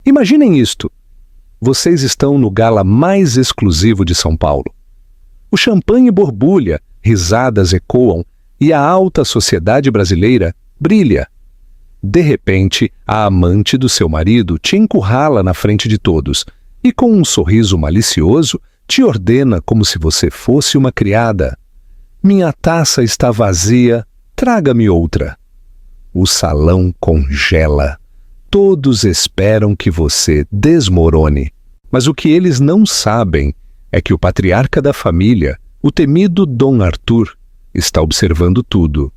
Imaginem isto. Vocês estão no gala mais exclusivo de São Paulo. O champanhe borbulha, risadas ecoam e a alta sociedade brasileira brilha. De repente, a amante do seu marido te encurrala na frente de todos e, com um sorriso malicioso, te ordena como se você fosse uma criada. Minha taça está vazia, traga-me outra. O salão congela. Todos esperam que você desmorone. Mas o que eles não sabem é que o patriarca da família, o temido Dom Arthur, está observando tudo.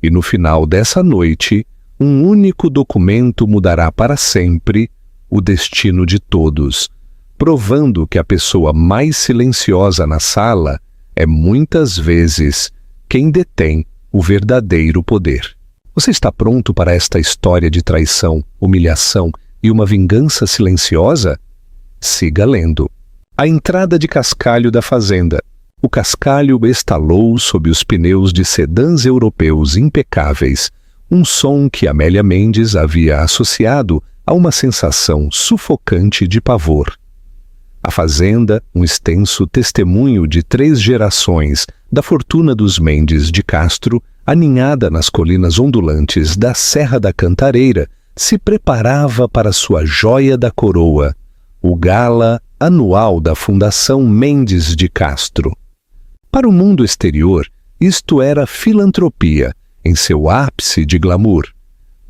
E no final dessa noite, um único documento mudará para sempre o destino de todos, provando que a pessoa mais silenciosa na sala é muitas vezes quem detém o verdadeiro poder. Você está pronto para esta história de traição, humilhação e uma vingança silenciosa? Siga lendo. A entrada de cascalho da fazenda. O cascalho estalou sob os pneus de sedãs europeus impecáveis, um som que Amélia Mendes havia associado a uma sensação sufocante de pavor. A fazenda, um extenso testemunho de 3 gerações da fortuna dos Mendes de Castro, aninhada nas colinas ondulantes da Serra da Cantareira, se preparava para sua joia da coroa, o gala anual da Fundação Mendes de Castro. Para o mundo exterior, isto era filantropia, em seu ápice de glamour.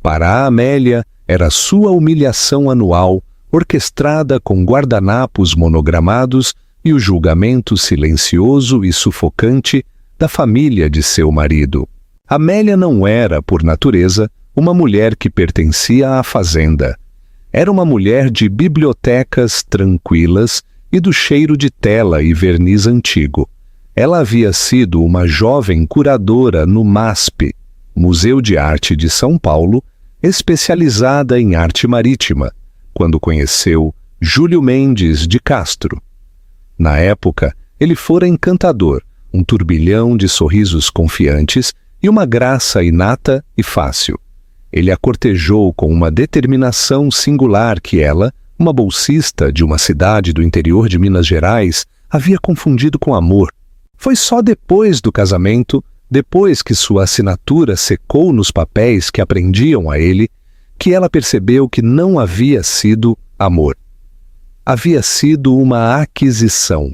Para a Amélia, era sua humilhação anual, orquestrada com guardanapos monogramados e o julgamento silencioso e sufocante da família de seu marido. Amélia não era, por natureza, uma mulher que pertencia à fazenda. Era uma mulher de bibliotecas tranquilas e do cheiro de tela e verniz antigo. Ela havia sido uma jovem curadora no MASP, Museu de Arte de São Paulo, especializada em arte marítima, quando conheceu Júlio Mendes de Castro. Na época, ele fora encantador, um turbilhão de sorrisos confiantes e uma graça inata e fácil. Ele a cortejou com uma determinação singular que ela, uma bolsista de uma cidade do interior de Minas Gerais, havia confundido com amor. Foi só depois do casamento, depois que sua assinatura secou nos papéis que aprendiam a ele, que ela percebeu que não havia sido amor. Havia sido uma aquisição.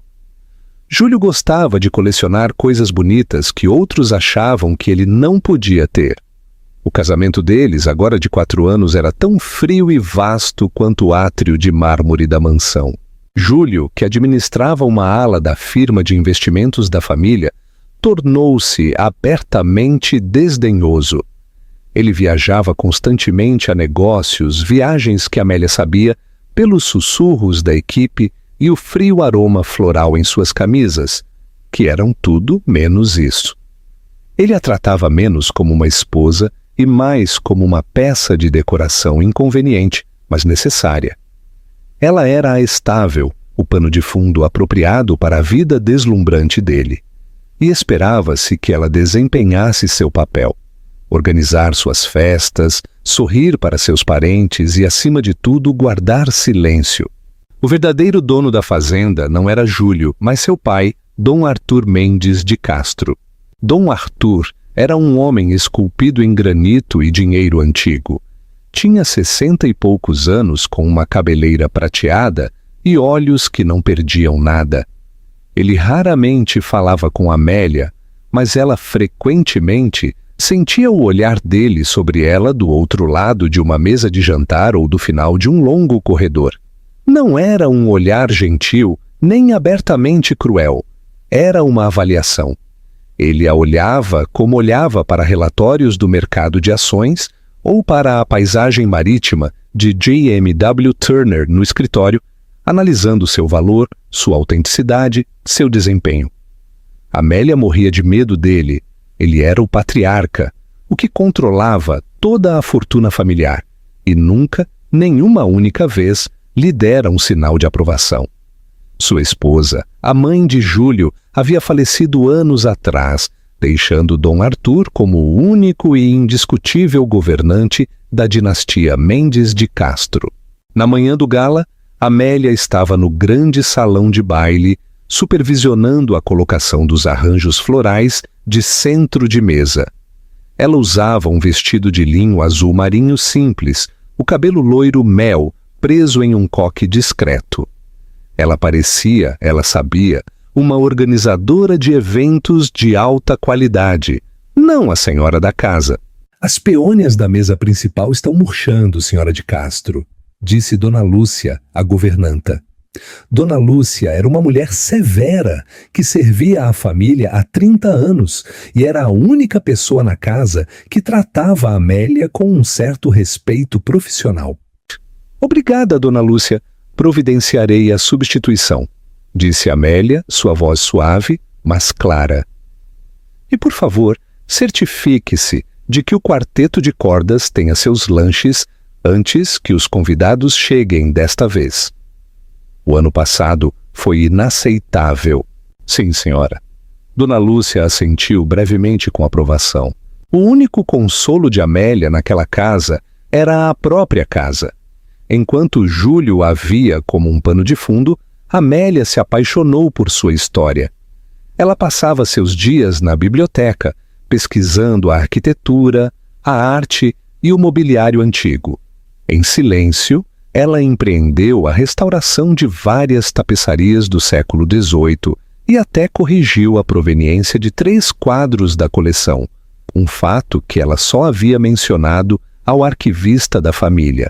Júlio gostava de colecionar coisas bonitas que outros achavam que ele não podia ter. O casamento deles, agora de 4 anos, era tão frio e vasto quanto o átrio de mármore da mansão. Júlio, que administrava uma ala da firma de investimentos da família, tornou-se abertamente desdenhoso. Ele viajava constantemente a negócios, viagens que Amélia sabia, pelos sussurros da equipe e o frio aroma floral em suas camisas, que eram tudo menos isso. Ele a tratava menos como uma esposa e mais como uma peça de decoração inconveniente, mas necessária. Ela era a estável, o pano de fundo apropriado para a vida deslumbrante dele. E esperava-se que ela desempenhasse seu papel, organizar suas festas, sorrir para seus parentes e, acima de tudo, guardar silêncio. O verdadeiro dono da fazenda não era Júlio, mas seu pai, Dom Arthur Mendes de Castro. Dom Arthur era um homem esculpido em granito e dinheiro antigo. Tinha 60 e poucos anos, com uma cabeleira prateada e olhos que não perdiam nada. Ele raramente falava com Amélia, mas ela frequentemente sentia o olhar dele sobre ela do outro lado de uma mesa de jantar ou do final de um longo corredor. Não era um olhar gentil, nem abertamente cruel. Era uma avaliação. Ele a olhava como olhava para relatórios do mercado de ações ou para a paisagem marítima de J.M.W. Turner no escritório, analisando seu valor, sua autenticidade, seu desempenho. Amélia morria de medo dele. Ele era o patriarca, o que controlava toda a fortuna familiar, e nunca, nenhuma única vez, lhe dera um sinal de aprovação. Sua esposa, a mãe de Júlio, havia falecido anos atrás, deixando Dom Arthur como o único e indiscutível governante da dinastia Mendes de Castro. Na manhã do gala, Amélia estava no grande salão de baile, supervisionando a colocação dos arranjos florais de centro de mesa. Ela usava um vestido de linho azul marinho simples, o cabelo loiro mel, preso em um coque discreto. Ela parecia, ela sabia, uma organizadora de eventos de alta qualidade, não a senhora da casa. As peônias da mesa principal estão murchando, senhora de Castro, disse Dona Lúcia, a governanta. Dona Lúcia era uma mulher severa que servia à família há 30 anos e era a única pessoa na casa que tratava a Amélia com um certo respeito profissional. Obrigada, Dona Lúcia. Providenciarei a substituição, disse Amélia, sua voz suave, mas clara. E, por favor, certifique-se de que o quarteto de cordas tenha seus lanches antes que os convidados cheguem desta vez. O ano passado foi inaceitável. Sim, senhora. Dona Lúcia assentiu brevemente com aprovação. O único consolo de Amélia naquela casa era a própria casa. Enquanto Júlio a via como um pano de fundo, Amélia se apaixonou por sua história. Ela passava seus dias na biblioteca, pesquisando a arquitetura, a arte e o mobiliário antigo. Em silêncio, ela empreendeu a restauração de várias tapeçarias do século XVIII e até corrigiu a proveniência de 3 quadros da coleção, um fato que ela só havia mencionado ao arquivista da família.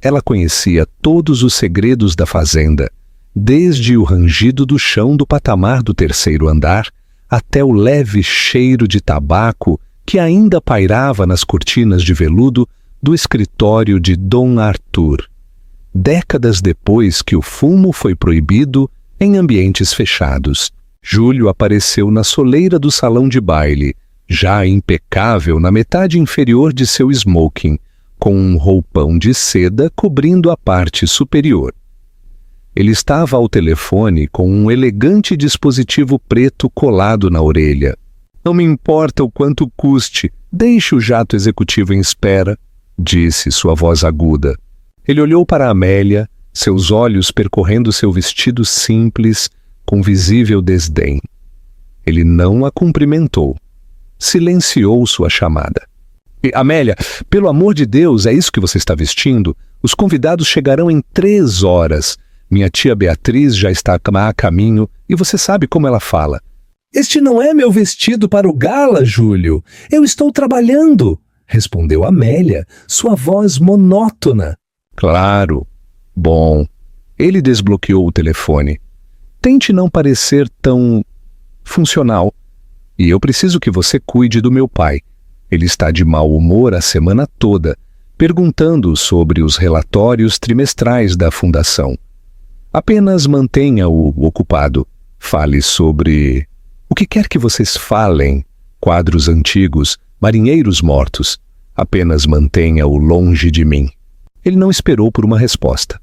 Ela conhecia todos os segredos da fazenda, desde o rangido do chão do patamar do 3º andar até o leve cheiro de tabaco que ainda pairava nas cortinas de veludo do escritório de Dom Arthur, décadas depois que o fumo foi proibido em ambientes fechados. Júlio apareceu na soleira do salão de baile, já impecável na metade inferior de seu smoking, com um roupão de seda cobrindo a parte superior. Ele estava ao telefone com um elegante dispositivo preto colado na orelha. Não me importa o quanto custe, deixe o jato executivo em espera, disse sua voz aguda. Ele olhou para Amélia, seus olhos percorrendo seu vestido simples, com visível desdém. Ele não a cumprimentou. Silenciou sua chamada. Amélia, pelo amor de Deus, é isso que você está vestindo? Os convidados chegarão em 3 horas. Minha tia Beatriz já está a caminho e você sabe como ela fala. Este não é meu vestido para o gala, Júlio. Eu estou trabalhando, respondeu Amélia, sua voz monótona. Claro. Bom. Ele desbloqueou o telefone. Tente não parecer tão funcional. E eu preciso que você cuide do meu pai. Ele está de mau humor a semana toda, perguntando sobre os relatórios trimestrais da fundação. Apenas mantenha-o ocupado. Fale sobre o que quer que vocês falem, quadros antigos, marinheiros mortos. Apenas mantenha-o longe de mim. Ele não esperou por uma resposta.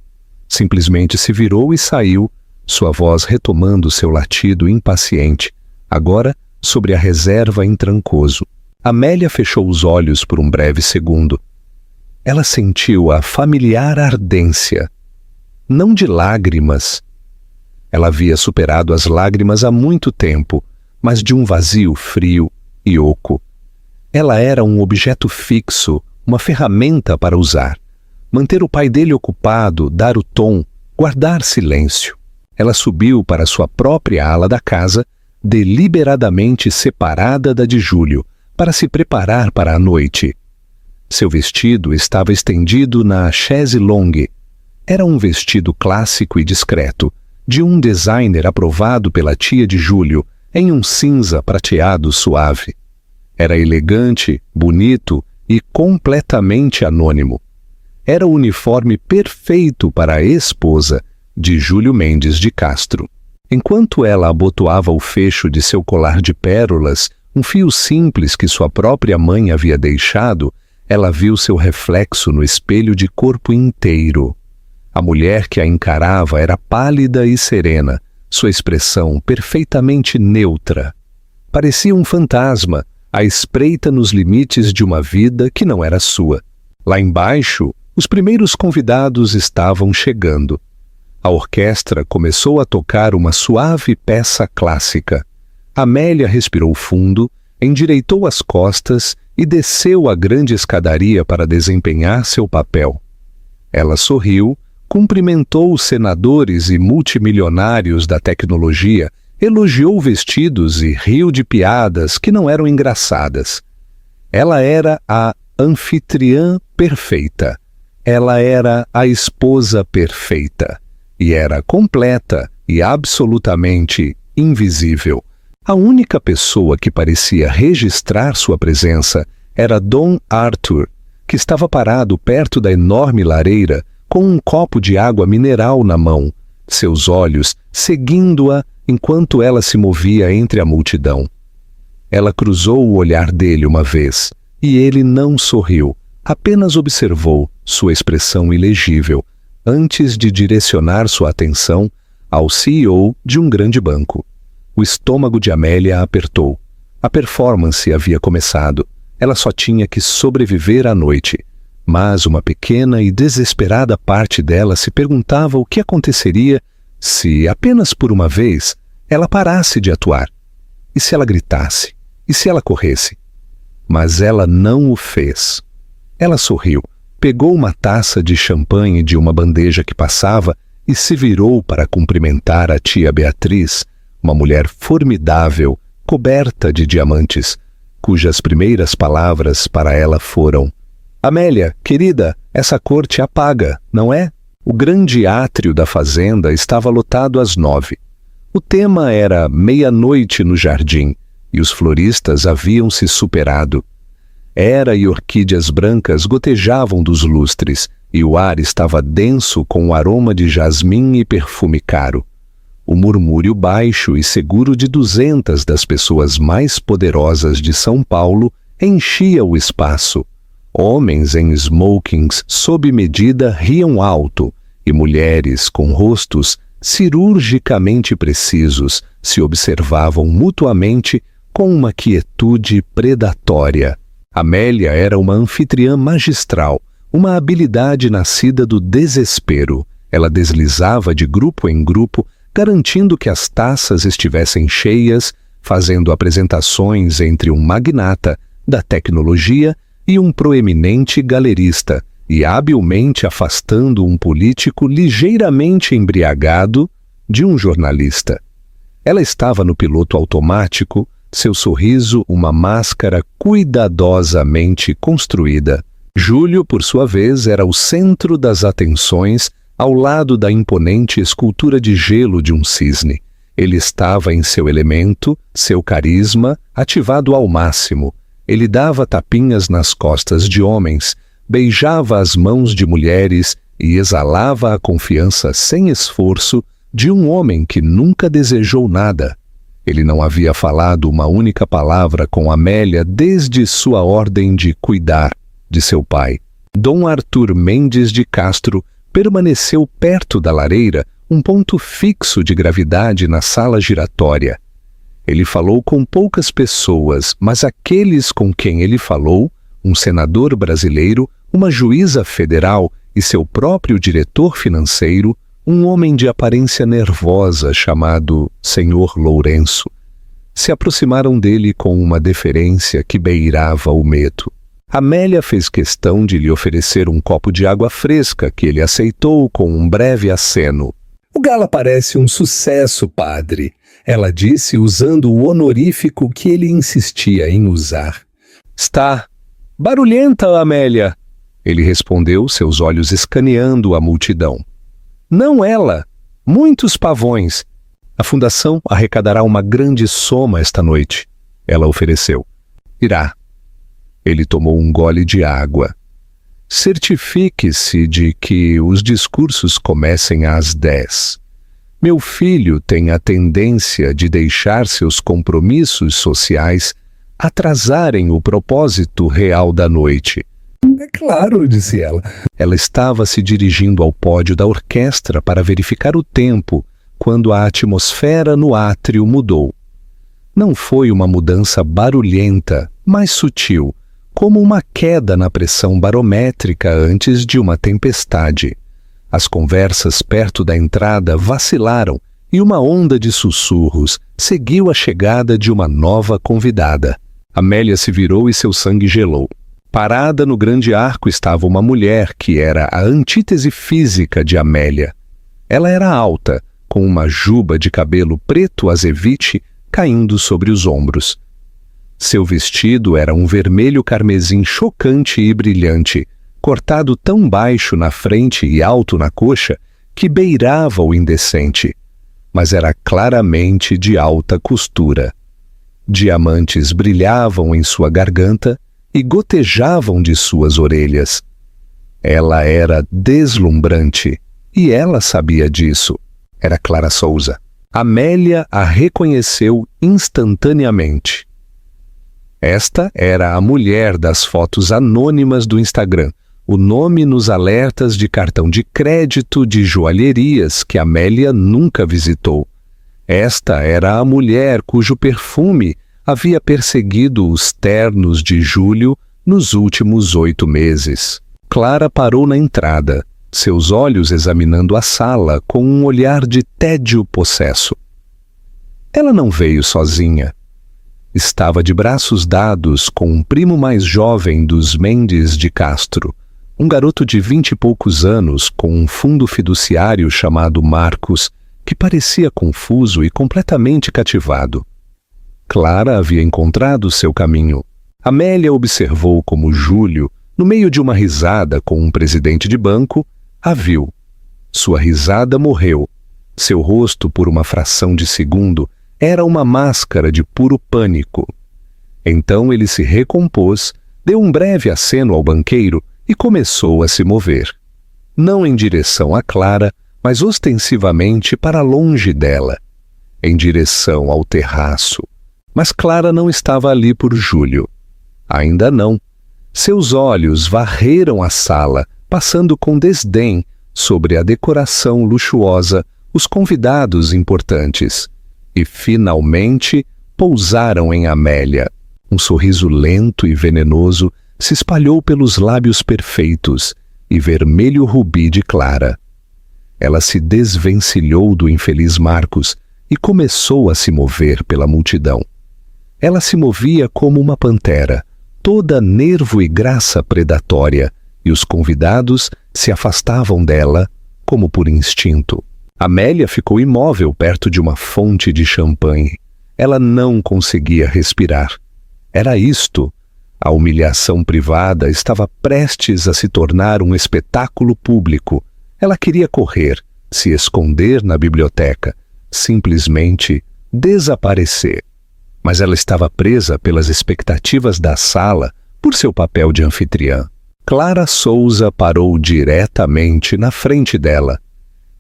Simplesmente se virou e saiu, sua voz retomando seu latido impaciente, agora sobre a reserva em Trancoso. Amélia fechou os olhos por um breve segundo. Ela sentiu a familiar ardência, não de lágrimas. Ela havia superado as lágrimas há muito tempo, mas de um vazio frio e oco. Ela era um objeto fixo, uma ferramenta para usar. Manter o pai dele ocupado, dar o tom, guardar silêncio. Ela subiu para sua própria ala da casa, deliberadamente separada da de Júlio, para se preparar para a noite. Seu vestido estava estendido na chaise longue. Era um vestido clássico e discreto, de um designer aprovado pela tia de Júlio, em um cinza prateado suave. Era elegante, bonito e completamente anônimo. Era o uniforme perfeito para a esposa de Júlio Mendes de Castro. Enquanto ela abotoava o fecho de seu colar de pérolas, um fio simples que sua própria mãe havia deixado, ela viu seu reflexo no espelho de corpo inteiro. A mulher que a encarava era pálida e serena, sua expressão perfeitamente neutra. Parecia um fantasma, à espreita nos limites de uma vida que não era sua. Lá embaixo, Os primeiros convidados estavam chegando. A orquestra começou a tocar uma suave peça clássica. Amélia respirou fundo, endireitou as costas e desceu a grande escadaria para desempenhar seu papel. Ela sorriu, cumprimentou os senadores e multimilionários da tecnologia, elogiou vestidos e riu de piadas que não eram engraçadas. Ela era a anfitriã perfeita. Ela era a esposa perfeita. E era completa e absolutamente invisível. A única pessoa que parecia registrar sua presença era Dom Arthur, que estava parado perto da enorme lareira com um copo de água mineral na mão, seus olhos seguindo-a enquanto ela se movia entre a multidão. Ela cruzou o olhar dele uma vez, e ele não sorriu, apenas observou sua expressão ilegível, antes de direcionar sua atenção ao CEO de um grande banco. O estômago de Amélia apertou. A performance havia começado. Ela só tinha que sobreviver à noite. Mas uma pequena e desesperada parte dela se perguntava o que aconteceria se, apenas por uma vez, ela parasse de atuar. E se ela gritasse? E se ela corresse? Mas ela não o fez. Ela sorriu, pegou uma taça de champanhe de uma bandeja que passava e se virou para cumprimentar a tia Beatriz, uma mulher formidável, coberta de diamantes, cujas primeiras palavras para ela foram: "Amélia, querida, essa cor te apaga, não é?" O grande átrio da fazenda estava lotado às 9. O tema era Meia-Noite no Jardim, e os floristas haviam se superado. Era e orquídeas brancas gotejavam dos lustres, e o ar estava denso com o aroma de jasmim e perfume caro. O murmúrio baixo e seguro de 200 das pessoas mais poderosas de São Paulo enchia o espaço. Homens em smokings sob medida riam alto, e mulheres com rostos cirurgicamente precisos se observavam mutuamente com uma quietude predatória. Amélia era uma anfitriã magistral, uma habilidade nascida do desespero. Ela deslizava de grupo em grupo, garantindo que as taças estivessem cheias, fazendo apresentações entre um magnata da tecnologia e um proeminente galerista, e habilmente afastando um político ligeiramente embriagado de um jornalista. Ela estava no piloto automático, seu sorriso uma máscara cuidadosamente construída. Júlio, por sua vez, era o centro das atenções ao lado da imponente escultura de gelo de um cisne. Ele estava em seu elemento, seu carisma, ativado ao máximo. Ele dava tapinhas nas costas de homens, beijava as mãos de mulheres e exalava a confiança sem esforço de um homem que nunca desejou nada. Ele não havia falado uma única palavra com Amélia desde sua ordem de cuidar de seu pai. Dom Arthur Mendes de Castro permaneceu perto da lareira, um ponto fixo de gravidade na sala giratória. Ele falou com poucas pessoas, mas aqueles com quem ele falou, um senador brasileiro, uma juíza federal e seu próprio diretor financeiro, um homem de aparência nervosa chamado Senhor Lourenço, se aproximaram dele com uma deferência que beirava o medo. Amélia fez questão de lhe oferecer um copo de água fresca, que ele aceitou com um breve aceno. "O gala parece um sucesso, padre", ela disse usando o honorífico que ele insistia em usar. "Está barulhenta, Amélia", ele respondeu, seus olhos escaneando a multidão. "Não ela, muitos pavões. A fundação arrecadará uma grande soma esta noite", ela ofereceu. "Irá." Ele tomou um gole de água. "Certifique-se de que os discursos comecem às 10. Meu filho tem a tendência de deixar seus compromissos sociais atrasarem o propósito real da noite." "É claro", disse ela. Ela estava se dirigindo ao pódio da orquestra para verificar o tempo, quando a atmosfera no átrio mudou. Não foi uma mudança barulhenta, mas sutil, como uma queda na pressão barométrica antes de uma tempestade. As conversas perto da entrada vacilaram e uma onda de sussurros seguiu a chegada de uma nova convidada. Amélia se virou e seu sangue gelou. Parada no grande arco estava uma mulher que era a antítese física de Amélia. Ela era alta, com uma juba de cabelo preto azeite caindo sobre os ombros. Seu vestido era um vermelho carmesim chocante e brilhante, cortado tão baixo na frente e alto na coxa que beirava o indecente, mas era claramente de alta costura. Diamantes brilhavam em sua garganta e gotejavam de suas orelhas. Ela era deslumbrante, e ela sabia disso. Era Clara Souza. Amélia a reconheceu instantaneamente. Esta era a mulher das fotos anônimas do Instagram, o nome nos alertas de cartão de crédito de joalherias que Amélia nunca visitou. Esta era a mulher cujo perfume havia perseguido os ternos de Júlio nos últimos 8 meses. Clara parou na entrada, seus olhos examinando a sala com um olhar de tédio possesso. Ela não veio sozinha. Estava de braços dados com um primo mais jovem dos Mendes de Castro, um garoto de 20 e poucos anos com um fundo fiduciário chamado Marcos, que parecia confuso e completamente cativado. Clara havia encontrado seu caminho. Amélia observou como Júlio, no meio de uma risada com um presidente de banco, a viu. Sua risada morreu. Seu rosto, por uma fração de segundo, era uma máscara de puro pânico. Então ele se recompôs, deu um breve aceno ao banqueiro e começou a se mover. Não em direção a Clara, mas ostensivamente para longe dela, em direção ao terraço. Mas Clara não estava ali por Júlio. Ainda não. Seus olhos varreram a sala, passando com desdém sobre a decoração luxuosa, os convidados importantes, e finalmente pousaram em Amélia. Um sorriso lento e venenoso se espalhou pelos lábios perfeitos e vermelho rubi de Clara. Ela se desvencilhou do infeliz Marcos e começou a se mover pela multidão. Ela se movia como uma pantera, toda nervo e graça predatória, e os convidados se afastavam dela como por instinto. Amélia ficou imóvel perto de uma fonte de champanhe. Ela não conseguia respirar. Era isto. A humilhação privada estava prestes a se tornar um espetáculo público. Ela queria correr, se esconder na biblioteca, simplesmente desaparecer. Mas ela estava presa pelas expectativas da sala por seu papel de anfitriã. Clara Souza parou diretamente na frente dela.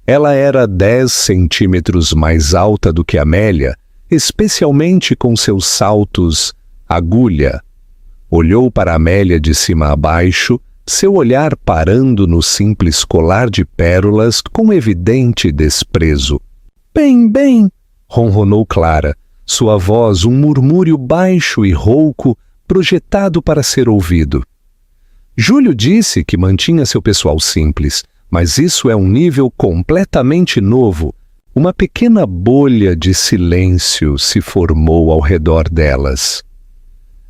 Ela era 10 centímetros mais alta do que Amélia, especialmente com seus saltos agulha. Olhou para Amélia de cima a baixo, seu olhar parando no simples colar de pérolas com evidente desprezo. Bem, ronronou Clara, sua voz um murmúrio baixo e rouco projetado para ser ouvido. Júlio disse que mantinha seu pessoal simples, mas isso é um nível completamente novo. Uma pequena bolha de silêncio se formou ao redor delas.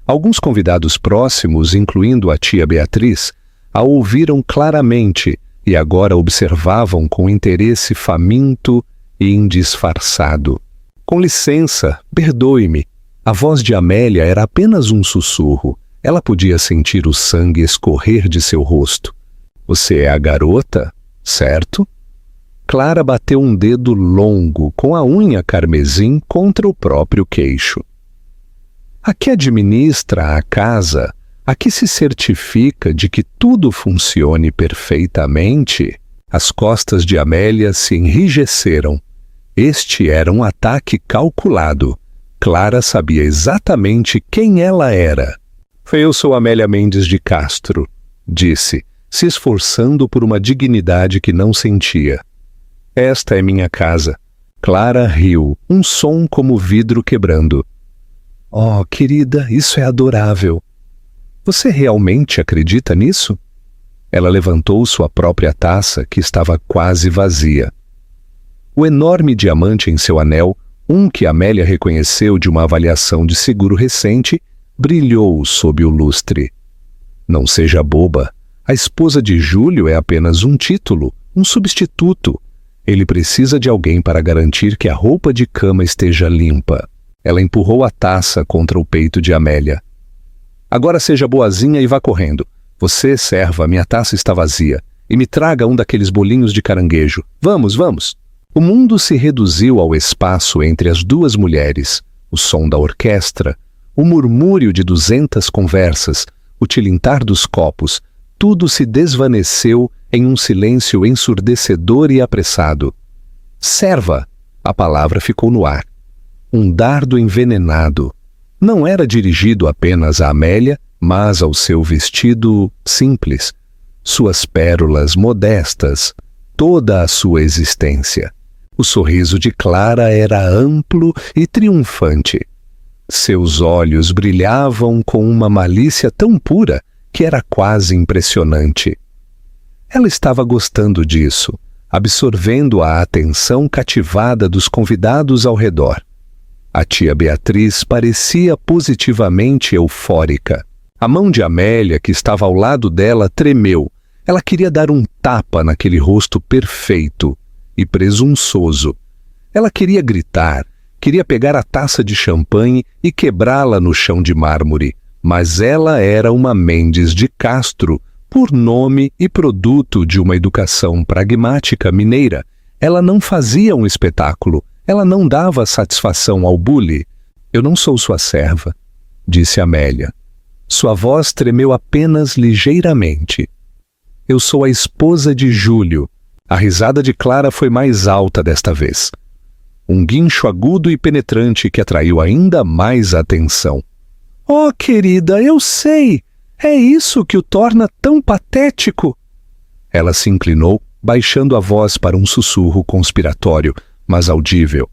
Alguns convidados próximos, incluindo a tia Beatriz, a ouviram claramente e agora observavam com interesse faminto e indisfarçado. Com licença, perdoe-me. A voz de Amélia era apenas um sussurro. Ela podia sentir o sangue escorrer de seu rosto. Você é a garota, certo? Clara bateu um dedo longo com a unha carmesim contra o próprio queixo. A que administra a casa, a que se certifica de que tudo funcione perfeitamente, as costas de Amélia se enrijeceram. Este era um ataque calculado. Clara sabia exatamente quem ela era. Eu sou Amélia Mendes de Castro, disse, se esforçando por uma dignidade que não sentia. Esta é minha casa. Clara riu, um som como vidro quebrando. Oh, querida, isso é adorável. Você realmente acredita nisso? Ela levantou sua própria taça, que estava quase vazia. O enorme diamante em seu anel, um que Amélia reconheceu de uma avaliação de seguro recente, brilhou sob o lustre. Não seja boba. A esposa de Júlio é apenas um título, um substituto. Ele precisa de alguém para garantir que a roupa de cama esteja limpa. Ela empurrou a taça contra o peito de Amélia. Agora seja boazinha e vá correndo. Você, serva, minha taça está vazia. E me traga um daqueles bolinhos de caranguejo. Vamos, vamos! O mundo se reduziu ao espaço entre as duas mulheres. O som da orquestra, o murmúrio de 200 conversas, o tilintar dos copos, tudo se desvaneceu em um silêncio ensurdecedor e apressado. Serva! A palavra ficou no ar. Um dardo envenenado. Não era dirigido apenas a Amélia, mas ao seu vestido simples, suas pérolas modestas, toda a sua existência. O sorriso de Clara era amplo e triunfante. Seus olhos brilhavam com uma malícia tão pura que era quase impressionante. Ela estava gostando disso, absorvendo a atenção cativada dos convidados ao redor. A tia Beatriz parecia positivamente eufórica. A mão de Amélia, que estava ao lado dela, tremeu. Ela queria dar um tapa naquele rosto perfeito e presunçoso. Ela queria gritar, queria pegar a taça de champanhe e quebrá-la no chão de mármore, mas ela era uma Mendes de Castro, por nome e produto de uma educação pragmática mineira. Ela não fazia um espetáculo, ela não dava satisfação ao bule. Eu não sou sua serva, disse Amélia. Sua voz tremeu apenas ligeiramente. Eu sou a esposa de Júlio. A risada de Clara foi mais alta desta vez. Um guincho agudo e penetrante que atraiu ainda mais a atenção. Oh, querida, eu sei! É isso que o torna tão patético! Ela se inclinou, baixando a voz para um sussurro conspiratório, mas audível.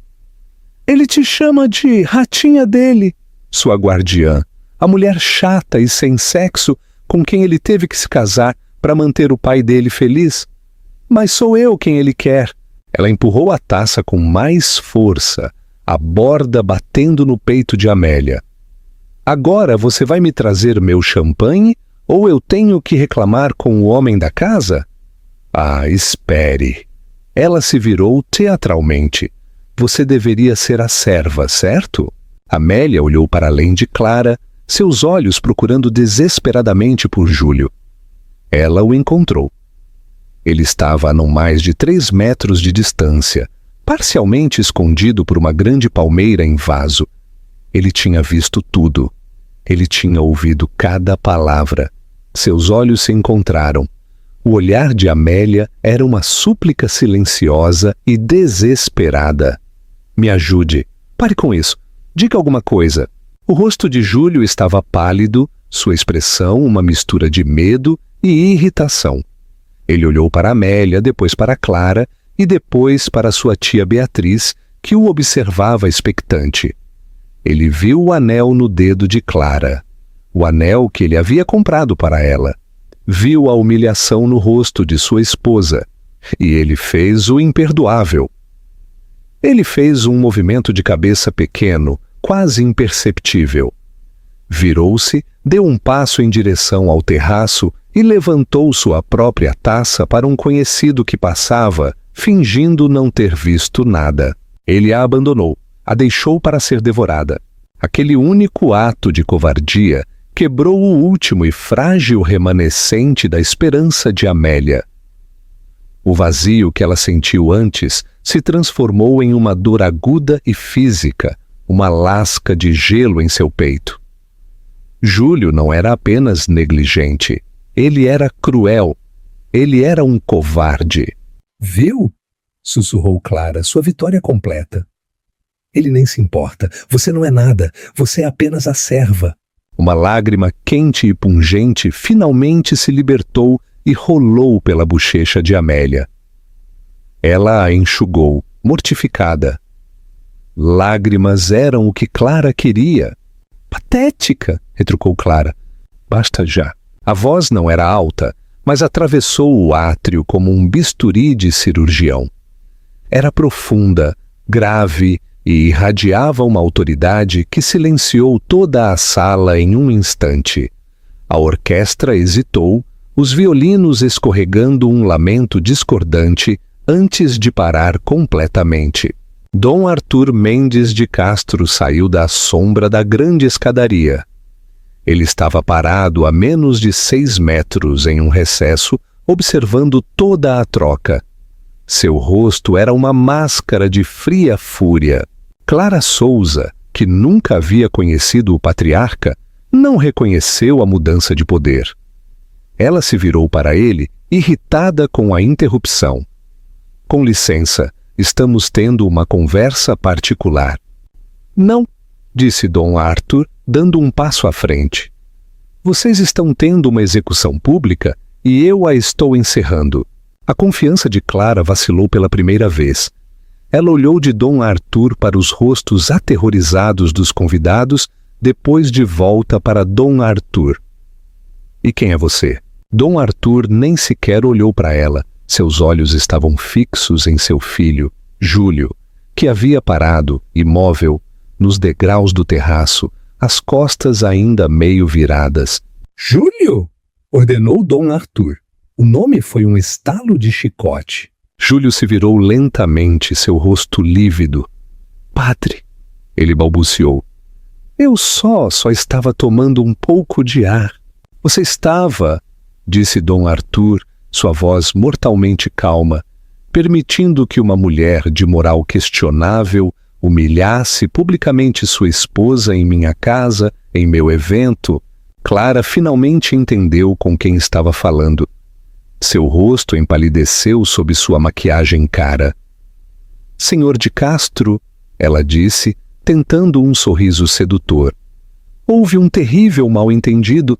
Ele te chama de ratinha dele, sua guardiã, a mulher chata e sem sexo com quem ele teve que se casar para manter o pai dele feliz. Mas sou eu quem ele quer. Ela empurrou a taça com mais força, a borda batendo no peito de Amélia. Agora você vai me trazer meu champanhe ou eu tenho que reclamar com o homem da casa? Ah, espere. Ela se virou teatralmente. Você deveria ser a serva, certo? Amélia olhou para além de Clara, seus olhos procurando desesperadamente por Júlio. Ela o encontrou. Ele estava a não mais de 3 metros de distância, parcialmente escondido por uma grande palmeira em vaso. Ele tinha visto tudo. Ele tinha ouvido cada palavra. Seus olhos se encontraram. O olhar de Amélia era uma súplica silenciosa e desesperada. Me ajude. Pare com isso. Diga alguma coisa. O rosto de Júlio estava pálido, sua expressão uma mistura de medo e irritação. Ele olhou para Amélia, depois para Clara e depois para sua tia Beatriz, que o observava expectante. Ele viu o anel no dedo de Clara, o anel que ele havia comprado para ela. Viu a humilhação no rosto de sua esposa, e ele fez o imperdoável. Ele fez um movimento de cabeça pequeno, quase imperceptível. Virou-se, deu um passo em direção ao terraço e levantou sua própria taça para um conhecido que passava, fingindo não ter visto nada. Ele a abandonou, a deixou para ser devorada. Aquele único ato de covardia quebrou o último e frágil remanescente da esperança de Amélia. O vazio que ela sentiu antes se transformou em uma dor aguda e física, uma lasca de gelo em seu peito. Júlio não era apenas negligente, ele era cruel, ele era um covarde. Viu? Sussurrou Clara, sua vitória completa. Ele nem se importa, você não é nada, você é apenas a serva. Uma lágrima quente e pungente finalmente se libertou e rolou pela bochecha de Amélia. Ela a enxugou, mortificada. Lágrimas eram o que Clara queria. Patética, retrucou Clara. basta já. A voz não era alta, mas atravessou o átrio como um bisturi de cirurgião. Era profunda, grave e irradiava uma autoridade que silenciou toda a sala em um instante. A orquestra hesitou, os violinos escorregando um lamento discordante antes de parar completamente. Dom Arthur Mendes de Castro saiu da sombra da grande escadaria. Ele estava parado a menos de 6 metros em um recesso, observando toda a troca. Seu rosto era uma máscara de fria fúria. Clara Souza, que nunca havia conhecido o patriarca, não reconheceu a mudança de poder. Ela se virou para ele, irritada com a interrupção. Com licença, estamos tendo uma conversa particular. Não, disse Dom Arthur, dando um passo à frente. Vocês estão tendo uma execução pública e eu a estou encerrando. A confiança de Clara vacilou pela primeira vez. Ela olhou de Dom Arthur para os rostos aterrorizados dos convidados, depois de volta para Dom Arthur. E quem é você? Dom Arthur nem sequer olhou para ela. Seus olhos estavam fixos em seu filho, Júlio, que havia parado, imóvel, nos degraus do terraço, as costas ainda meio viradas. Júlio! Ordenou Dom Arthur. O nome foi um estalo de chicote. Júlio se virou lentamente, seu rosto lívido. Padre, ele balbuciou. Eu só estava tomando um pouco de ar. Você estava, disse Dom Arthur, sua voz mortalmente calma, permitindo que uma mulher de moral questionável humilhasse publicamente sua esposa em minha casa, em meu evento. Clara finalmente entendeu com quem estava falando. Seu rosto empalideceu sob sua maquiagem cara. Senhor de Castro, ela disse, tentando um sorriso sedutor. Houve um terrível mal-entendido.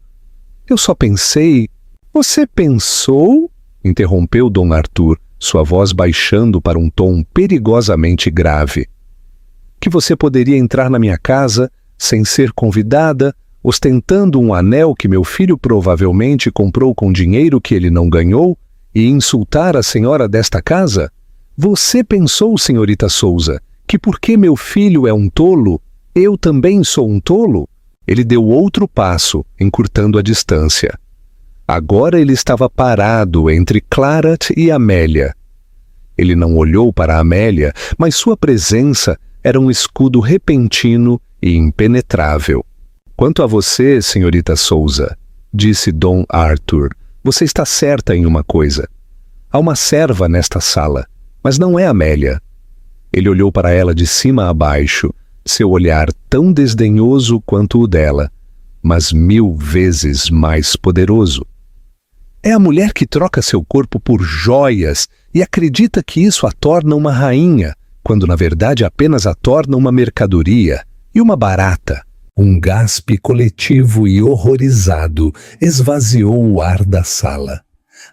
Eu só pensei... Você pensou? Interrompeu Dom Arthur, sua voz baixando para um tom perigosamente grave. Que você poderia entrar na minha casa, sem ser convidada, ostentando um anel que meu filho provavelmente comprou com dinheiro que ele não ganhou, e insultar a senhora desta casa? Você pensou, senhorita Souza, que porque meu filho é um tolo, eu também sou um tolo? Ele deu outro passo, encurtando a distância. Agora ele estava parado entre Clara e Amélia. Ele não olhou para Amélia, mas sua presença era um escudo repentino e impenetrável. Quanto a você, senhorita Souza, disse Dom Arthur, você está certa em uma coisa. Há uma serva nesta sala, mas não é Amélia. Ele olhou para ela de cima a baixo, seu olhar tão desdenhoso quanto o dela, mas 1000 vezes mais poderoso. É a mulher que troca seu corpo por joias e acredita que isso a torna uma rainha, quando na verdade apenas a torna uma mercadoria e uma barata. Um gaspe coletivo e horrorizado esvaziou o ar da sala.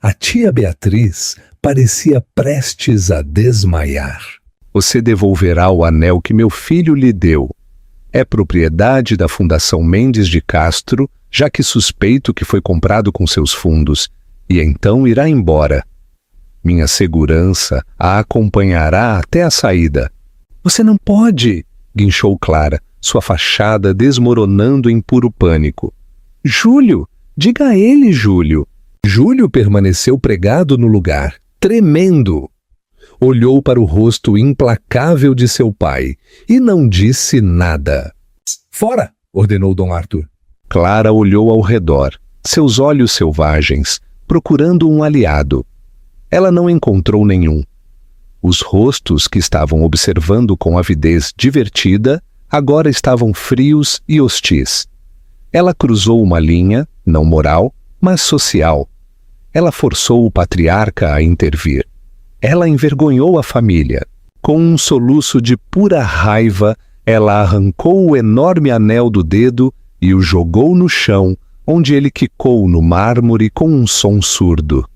A tia Beatriz parecia prestes a desmaiar. Você devolverá o anel que meu filho lhe deu. É propriedade da Fundação Mendes de Castro, já que suspeito que foi comprado com seus fundos, e então irá embora. Minha segurança a acompanhará até a saída. Você não pode, guinchou Clara, sua fachada desmoronando em puro pânico. Júlio, diga a ele, Júlio. Júlio permaneceu pregado no lugar, tremendo. Olhou para o rosto implacável de seu pai e não disse nada. Fora! Ordenou Dom Arthur. Clara olhou ao redor, seus olhos selvagens, procurando um aliado. Ela não encontrou nenhum. Os rostos que estavam observando com avidez divertida agora estavam frios e hostis. Ela cruzou uma linha, não moral, mas social. Ela forçou o patriarca a intervir. Ela envergonhou a família. Com um soluço de pura raiva, ela arrancou o enorme anel do dedo e o jogou no chão, onde ele quicou no mármore com um som surdo.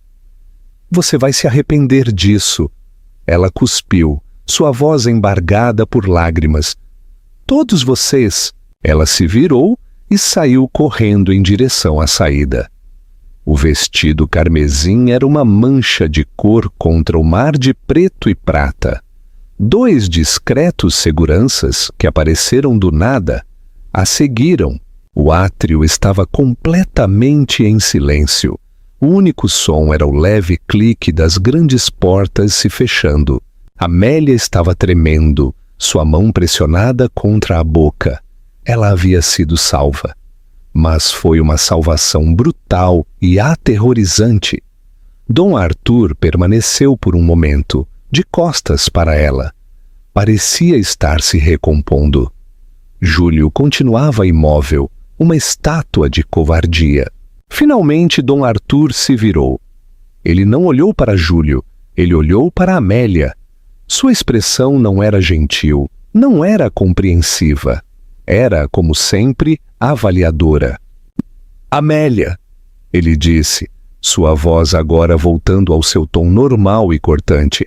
Você vai se arrepender disso. Ela cuspiu, sua voz embargada por lágrimas. Todos vocês. Ela se virou e saiu correndo em direção à saída. O vestido carmesim era uma mancha de cor contra o mar de preto e prata. 2 discretos seguranças, que apareceram do nada, a seguiram. O átrio estava completamente em silêncio. O único som era o leve clique das grandes portas se fechando. Amélia estava tremendo, sua mão pressionada contra a boca. Ela havia sido salva. Mas foi uma salvação brutal e aterrorizante. Dom Arthur permaneceu por um momento, de costas para ela. Parecia estar se recompondo. Júlio continuava imóvel, uma estátua de covardia. Finalmente, Dom Arthur se virou. Ele não olhou para Júlio, ele olhou para Amélia. Sua expressão não era gentil, não era compreensiva. Era, como sempre, avaliadora. Amélia, ele disse, sua voz agora voltando ao seu tom normal e cortante.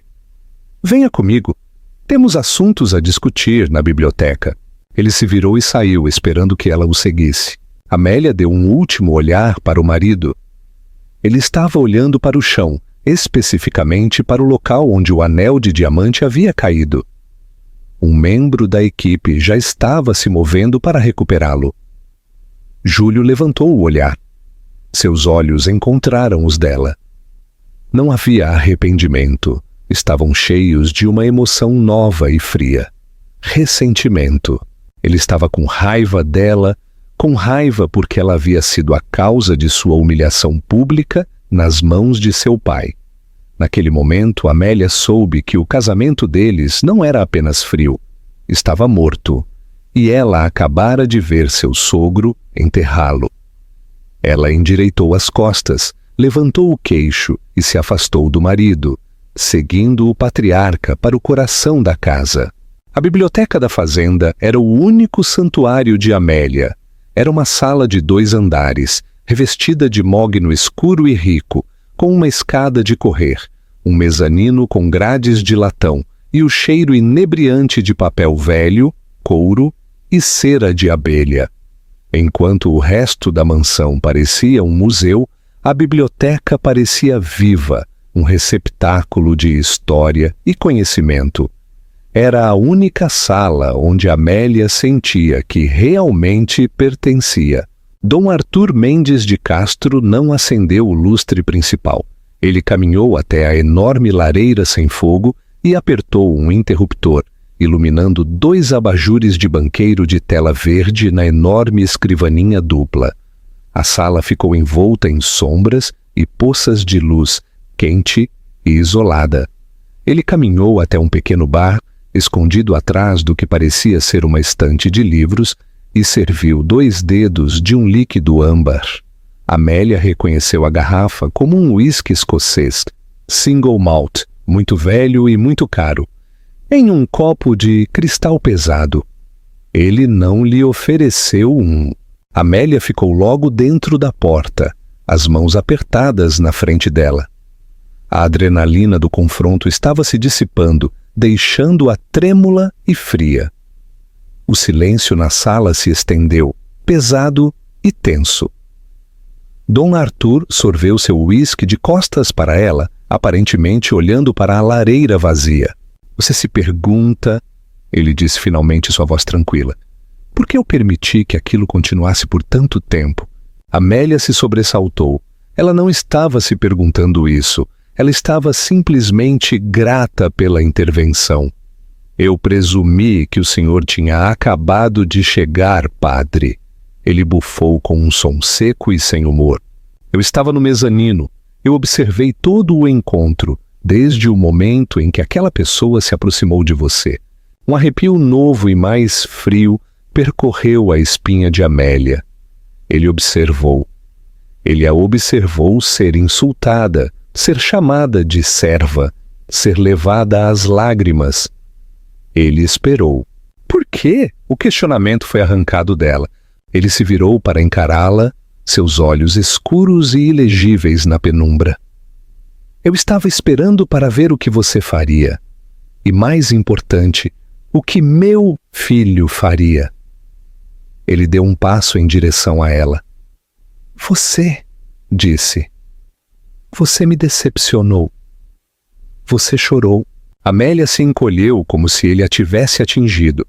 Venha comigo. Temos assuntos a discutir na biblioteca. Ele se virou e saiu, esperando que ela o seguisse. Amélia deu um último olhar para o marido. Ele estava olhando para o chão, especificamente para o local onde o anel de diamante havia caído. Um membro da equipe já estava se movendo para recuperá-lo. Júlio levantou o olhar. Seus olhos encontraram os dela. Não havia arrependimento. Estavam cheios de uma emoção nova e fria. Ressentimento. Ele estava com raiva dela, com raiva porque ela havia sido a causa de sua humilhação pública nas mãos de seu pai. Naquele momento, Amélia soube que o casamento deles não era apenas frio, estava morto, e ela acabara de ver seu sogro enterrá-lo. Ela endireitou as costas, levantou o queixo e se afastou do marido, seguindo o patriarca para o coração da casa. A biblioteca da fazenda era o único santuário de Amélia. Era uma sala de 2 andares, revestida de mogno escuro e rico, com uma escada de correr, um mezanino com grades de latão e o cheiro inebriante de papel velho, couro e cera de abelha. Enquanto o resto da mansão parecia um museu, a biblioteca parecia viva, um receptáculo de história e conhecimento. Era a única sala onde Amélia sentia que realmente pertencia. Dom Arthur Mendes de Castro não acendeu o lustre principal. Ele caminhou até a enorme lareira sem fogo e apertou um interruptor, iluminando 2 abajures de banqueiro de tela verde na enorme escrivaninha dupla. A sala ficou envolta em sombras e poças de luz, quente e isolada. Ele caminhou até um pequeno bar, escondido atrás do que parecia ser uma estante de livros, e serviu 2 dedos de um líquido âmbar. Amélia reconheceu a garrafa como um uísque escocês, single malt, muito velho e muito caro, em um copo de cristal pesado. Ele não lhe ofereceu um. Amélia ficou logo dentro da porta, as mãos apertadas na frente dela. A adrenalina do confronto estava se dissipando, deixando-a trêmula e fria. O silêncio na sala se estendeu, pesado e tenso. Dom Arthur sorveu seu uísque de costas para ela, aparentemente olhando para a lareira vazia. Você se pergunta, ele disse finalmente, sua voz tranquila, por que eu permiti que aquilo continuasse por tanto tempo? Amélia se sobressaltou. Ela não estava se perguntando isso. Ela estava simplesmente grata pela intervenção. Eu presumi que o senhor tinha acabado de chegar, padre. Ele bufou com um som seco e sem humor. Eu estava no mezanino. Eu observei todo o encontro, desde o momento em que aquela pessoa se aproximou de você. Um arrepio novo e mais frio percorreu a espinha de Amélia. Ele observou. Ele a observou ser insultada, ser chamada de serva, ser levada às lágrimas. Ele esperou. Por quê? O questionamento foi arrancado dela. Ele se virou para encará-la, seus olhos escuros e ilegíveis na penumbra. Eu estava esperando para ver o que você faria. E mais importante, o que meu filho faria. Ele deu um passo em direção a ela. Você, disse. Você me decepcionou. Você chorou. Amélia se encolheu como se ele a tivesse atingido.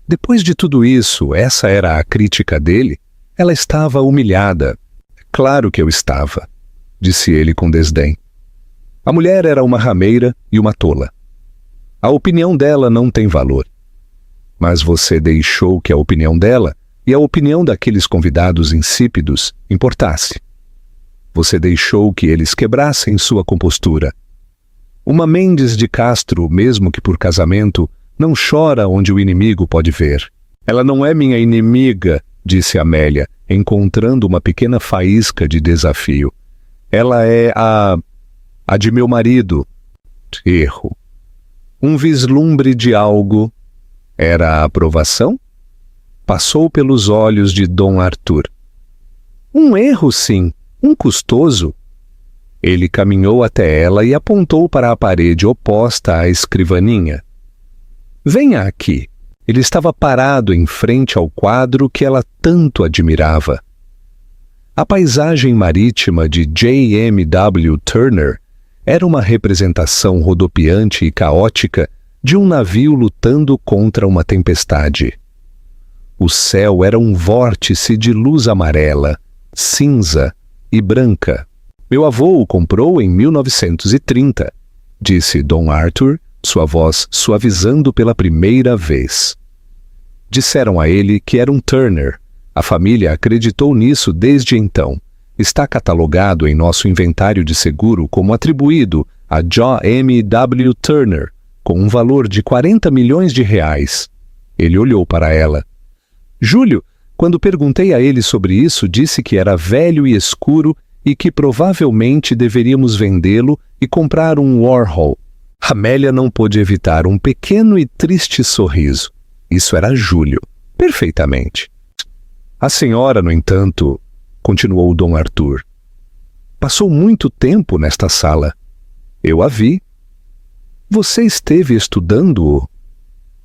Depois de tudo isso, essa era a crítica dele? Ela estava humilhada. Claro que eu estava, disse ele com desdém. A mulher era uma rameira e uma tola. A opinião dela não tem valor. Mas você deixou que a opinião dela e a opinião daqueles convidados insípidos importasse. Você deixou que eles quebrassem sua compostura. Uma Mendes de Castro, mesmo que por casamento, não chora onde o inimigo pode ver. Ela não é minha inimiga, disse Amélia, encontrando uma pequena faísca de desafio. Ela é a de meu marido. Erro. Um vislumbre de algo. Era a aprovação? Passou pelos olhos de Dom Arthur. Um erro, sim. Um custoso. Ele caminhou até ela e apontou para a parede oposta à escrivaninha. Venha aqui. Ele estava parado em frente ao quadro que ela tanto admirava. A paisagem marítima de J.M.W. Turner era uma representação rodopiante e caótica de um navio lutando contra uma tempestade. O céu era um vórtice de luz amarela, cinza e branca. Meu avô o comprou em 1930, disse Dom Arthur, sua voz suavizando pela primeira vez. Disseram a ele que era um Turner. A família acreditou nisso desde então. Está catalogado em nosso inventário de seguro como atribuído a J.M.W. Turner, com um valor de 40 milhões de reais. Ele olhou para ela. Júlio, quando perguntei a ele sobre isso, disse que era velho e escuro e que provavelmente deveríamos vendê-lo e comprar um Warhol. Amélia não pôde evitar um pequeno e triste sorriso. Isso era Júlio, perfeitamente. A senhora, no entanto, continuou Dom Arthur, passou muito tempo nesta sala. Eu a vi. Você esteve estudando-o?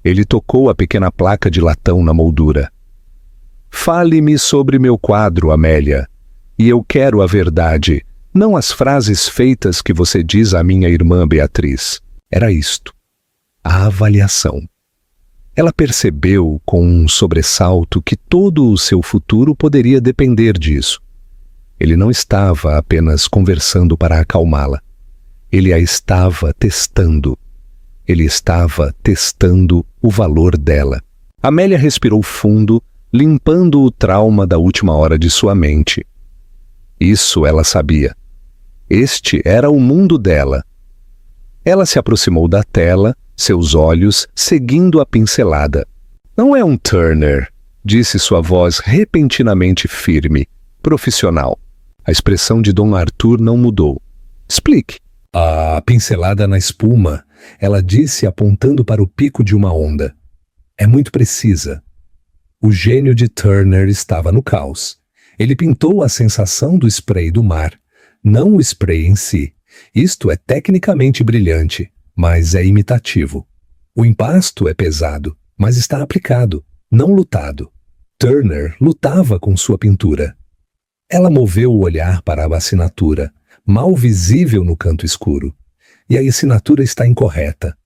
Ele tocou a pequena placa de latão na moldura. Fale-me sobre meu quadro, Amélia. E eu quero a verdade, não as frases feitas que você diz à minha irmã Beatriz. Era isto. A avaliação. Ela percebeu com um sobressalto que todo o seu futuro poderia depender disso. Ele não estava apenas conversando para acalmá-la. Ele a estava testando. Ele estava testando o valor dela. Amélia respirou fundo, limpando o trauma da última hora de sua mente. Isso ela sabia. Este era o mundo dela. Ela se aproximou da tela, seus olhos seguindo a pincelada. Não é um Turner, disse sua voz repentinamente firme, profissional. A expressão de Dom Arthur não mudou. Explique. A pincelada na espuma, ela disse apontando para o pico de uma onda. É muito precisa. O gênio de Turner estava no caos. Ele pintou a sensação do spray do mar, não o spray em si. Isto é tecnicamente brilhante, mas é imitativo. O impasto é pesado, mas está aplicado, não lutado. Turner lutava com sua pintura. Ela moveu o olhar para a assinatura, mal visível no canto escuro. E a assinatura está incorreta.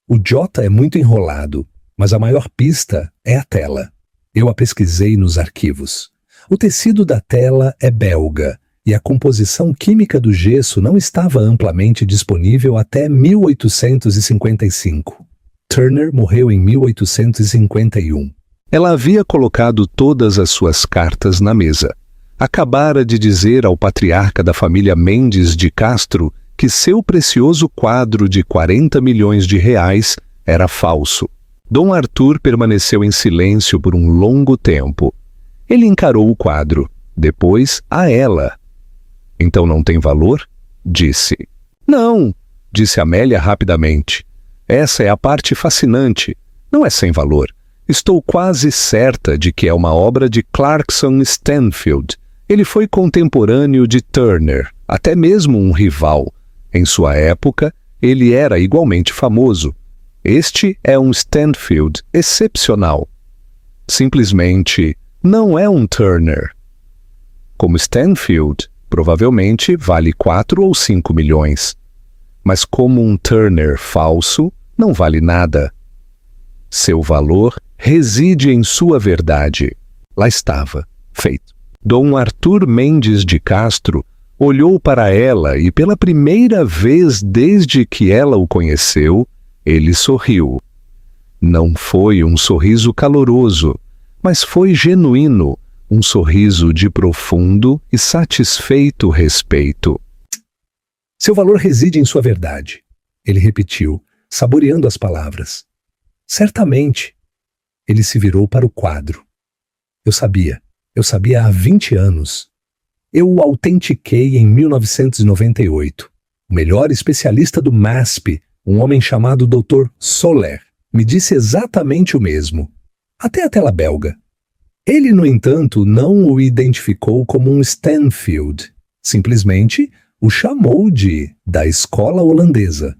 O J é muito enrolado, mas a maior pista é a tela. Eu a pesquisei nos arquivos. O tecido da tela é belga e a composição química do gesso não estava amplamente disponível até 1855. Turner morreu em 1851. Ela havia colocado todas as suas cartas na mesa. Acabara de dizer ao patriarca da família Mendes de Castro que seu precioso quadro de 40 milhões de reais era falso. Dom Arthur permaneceu em silêncio por um longo tempo. Ele encarou o quadro, depois a ela. Então não tem valor? Disse. Não, disse Amélia rapidamente. Essa é a parte fascinante. Não é sem valor. Estou quase certa de que é uma obra de Clarkson Stanfield. Ele foi contemporâneo de Turner, até mesmo um rival. Em sua época, ele era igualmente famoso. Este é um Stanfield excepcional. Simplesmente não é um Turner. Como Stanfield, provavelmente vale 4 ou 5 milhões. Mas como um Turner falso, não vale nada. Seu valor reside em sua verdade. Lá estava, feito. Dom Arthur Mendes de Castro olhou para ela e, pela primeira vez desde que ela o conheceu, ele sorriu. Não foi um sorriso caloroso, mas foi genuíno, um sorriso de profundo e satisfeito respeito. Seu valor reside em sua verdade, ele repetiu, saboreando as palavras. Certamente. Ele se virou para o quadro. Eu sabia há 20 anos. Eu o autentiquei em 1998. O melhor especialista do MASP, um homem chamado Dr. Soler, me disse exatamente o mesmo. Até a tela belga. Ele, no entanto, não o identificou como um Stanfield. Simplesmente o chamou da escola holandesa.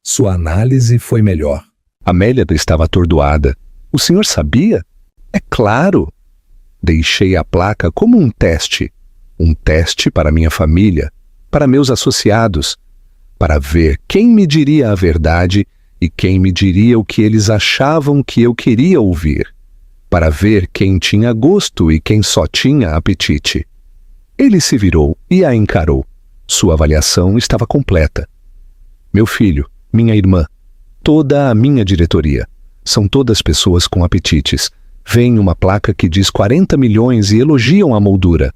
Sua análise foi melhor. Amélia estava atordoada. O senhor sabia? É claro. Deixei a placa como um teste para minha família, para meus associados, para ver quem me diria a verdade e quem me diria o que eles achavam que eu queria ouvir, para ver quem tinha gosto e quem só tinha apetite. Ele se virou e a encarou. Sua avaliação estava completa. Meu filho, minha irmã, toda a minha diretoria, são todas pessoas com apetites. Vem uma placa que diz 40 milhões e elogiam a moldura.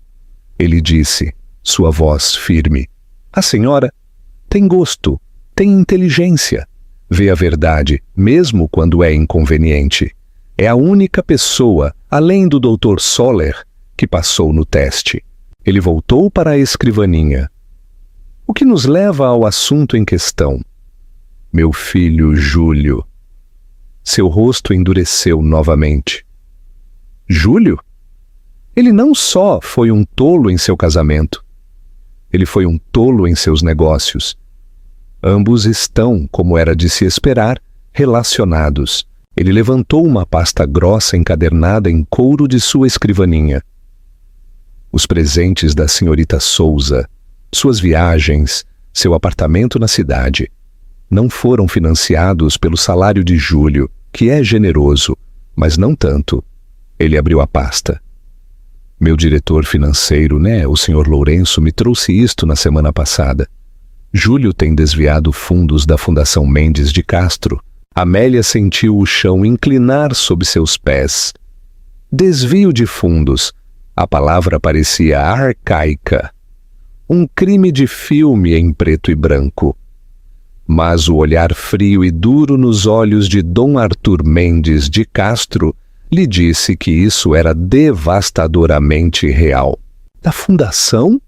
Ele disse, sua voz firme, a senhora tem gosto, tem inteligência, vê a verdade, mesmo quando é inconveniente. É a única pessoa, além do Dr. Soler, que passou no teste. Ele voltou para a escrivaninha. O que nos leva ao assunto em questão. Meu filho Júlio. Seu rosto endureceu novamente. Júlio? Ele não só foi um tolo em seu casamento. Ele foi um tolo em seus negócios. Ambos estão, como era de se esperar, relacionados. Ele levantou uma pasta grossa encadernada em couro de sua escrivaninha. Os presentes da senhorita Souza, suas viagens, seu apartamento na cidade, não foram financiados pelo salário de Júlio, que é generoso, mas não tanto. Ele abriu a pasta. Meu diretor financeiro, o Sr. Lourenço, me trouxe isto na semana passada. Júlio tem desviado fundos da Fundação Mendes de Castro. Amélia sentiu o chão inclinar sob seus pés. Desvio de fundos. A palavra parecia arcaica. Um crime de filme em preto e branco. Mas o olhar frio e duro nos olhos de Dom Arthur Mendes de Castro lhe disse que isso era devastadoramente real. Da fundação?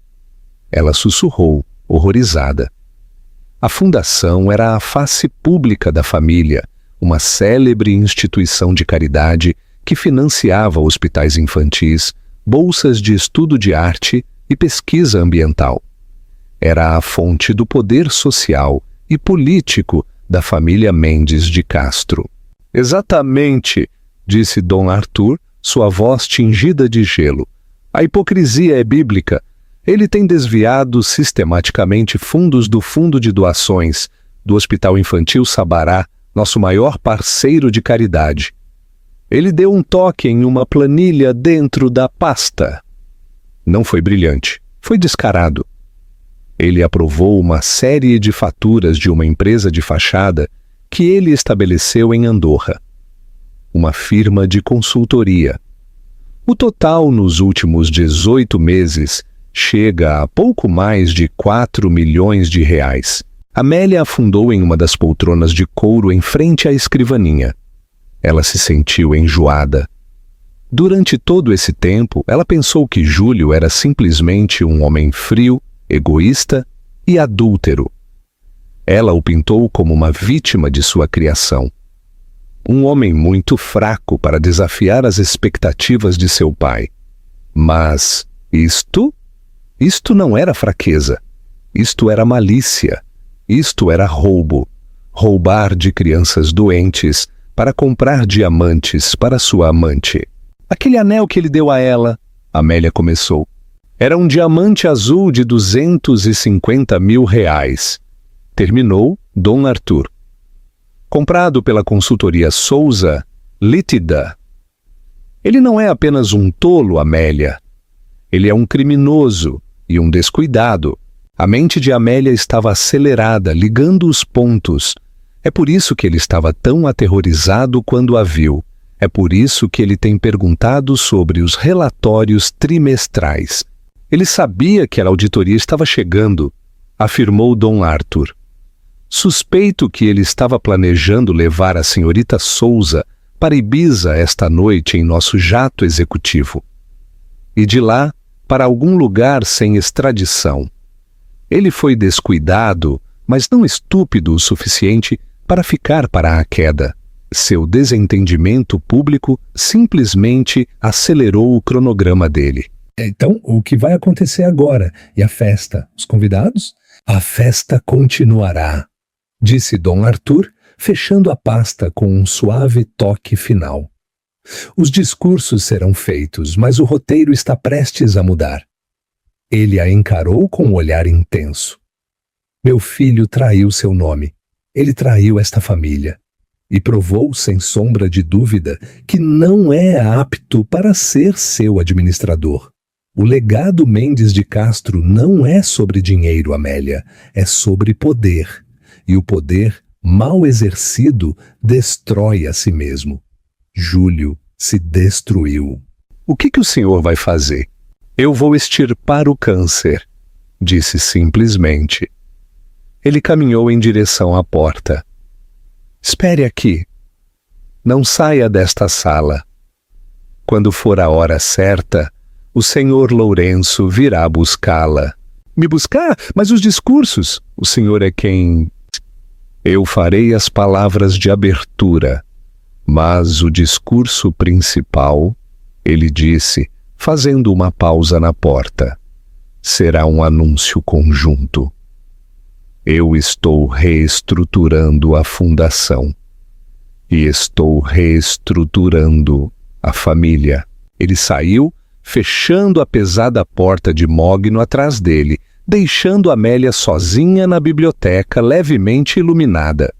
Ela sussurrou, horrorizada. A fundação era a face pública da família, uma célebre instituição de caridade que financiava hospitais infantis, bolsas de estudo de arte e pesquisa ambiental. Era a fonte do poder social e político da família Mendes de Castro. Exatamente, disse Dom Arthur, sua voz tingida de gelo. A hipocrisia é bíblica. Ele tem desviado sistematicamente fundos do Fundo de Doações do Hospital Infantil Sabará, nosso maior parceiro de caridade. Ele deu um toque em uma planilha dentro da pasta. Não foi brilhante, foi descarado. Ele aprovou uma série de faturas de uma empresa de fachada que ele estabeleceu em Andorra. Uma firma de consultoria. O total nos últimos 18 meses chega a pouco mais de 4 milhões de reais. Amélia afundou em uma das poltronas de couro em frente à escrivaninha. Ela se sentiu enjoada. Durante todo esse tempo, ela pensou que Júlio era simplesmente um homem frio, egoísta e adúltero. Ela o pintou como uma vítima de sua criação. Um homem muito fraco para desafiar as expectativas de seu pai. Mas isto não era fraqueza. Isto era malícia. Isto era roubo. Roubar de crianças doentes para comprar diamantes para sua amante. Aquele anel que ele deu a ela, Amélia começou. Era um diamante azul de 250 mil reais. Terminou Dom Arthur. Comprado pela consultoria Souza Lítida. Ele não é apenas um tolo, Amélia. Ele é um criminoso e um descuidado. A mente de Amélia estava acelerada, ligando os pontos. É por isso que ele estava tão aterrorizado quando a viu. É por isso que ele tem perguntado sobre os relatórios trimestrais. Ele sabia que a auditoria estava chegando, afirmou Dom Arthur. Suspeito que ele estava planejando levar a senhorita Souza para Ibiza esta noite em nosso jato executivo. E de lá para algum lugar sem extradição. Ele foi descuidado, mas não estúpido o suficiente para ficar para a queda. Seu desentendimento público simplesmente acelerou o cronograma dele. Então, o que vai acontecer agora? E a festa? Os convidados? A festa continuará, disse Dom Arthur, fechando a pasta com um suave toque final. Os discursos serão feitos, mas o roteiro está prestes a mudar. Ele a encarou com um olhar intenso. Meu filho traiu seu nome. Ele traiu esta família. E provou, sem sombra de dúvida, que não é apto para ser seu administrador. O legado Mendes de Castro não é sobre dinheiro, Amélia, é sobre poder. E o poder, mal exercido, destrói a si mesmo. Júlio se destruiu. O que o senhor vai fazer? Eu vou extirpar o câncer, disse simplesmente. Ele caminhou em direção à porta. Espere aqui. Não saia desta sala. Quando for a hora certa, o senhor Lourenço virá buscá-la. Me buscar? Mas os discursos? O senhor é quem... Eu farei as palavras de abertura, mas o discurso principal, ele disse, fazendo uma pausa na porta, será um anúncio conjunto. Eu estou reestruturando a fundação e estou reestruturando a família. Ele saiu, fechando a pesada porta de mogno atrás dele, deixando Amélia sozinha na biblioteca levemente iluminada.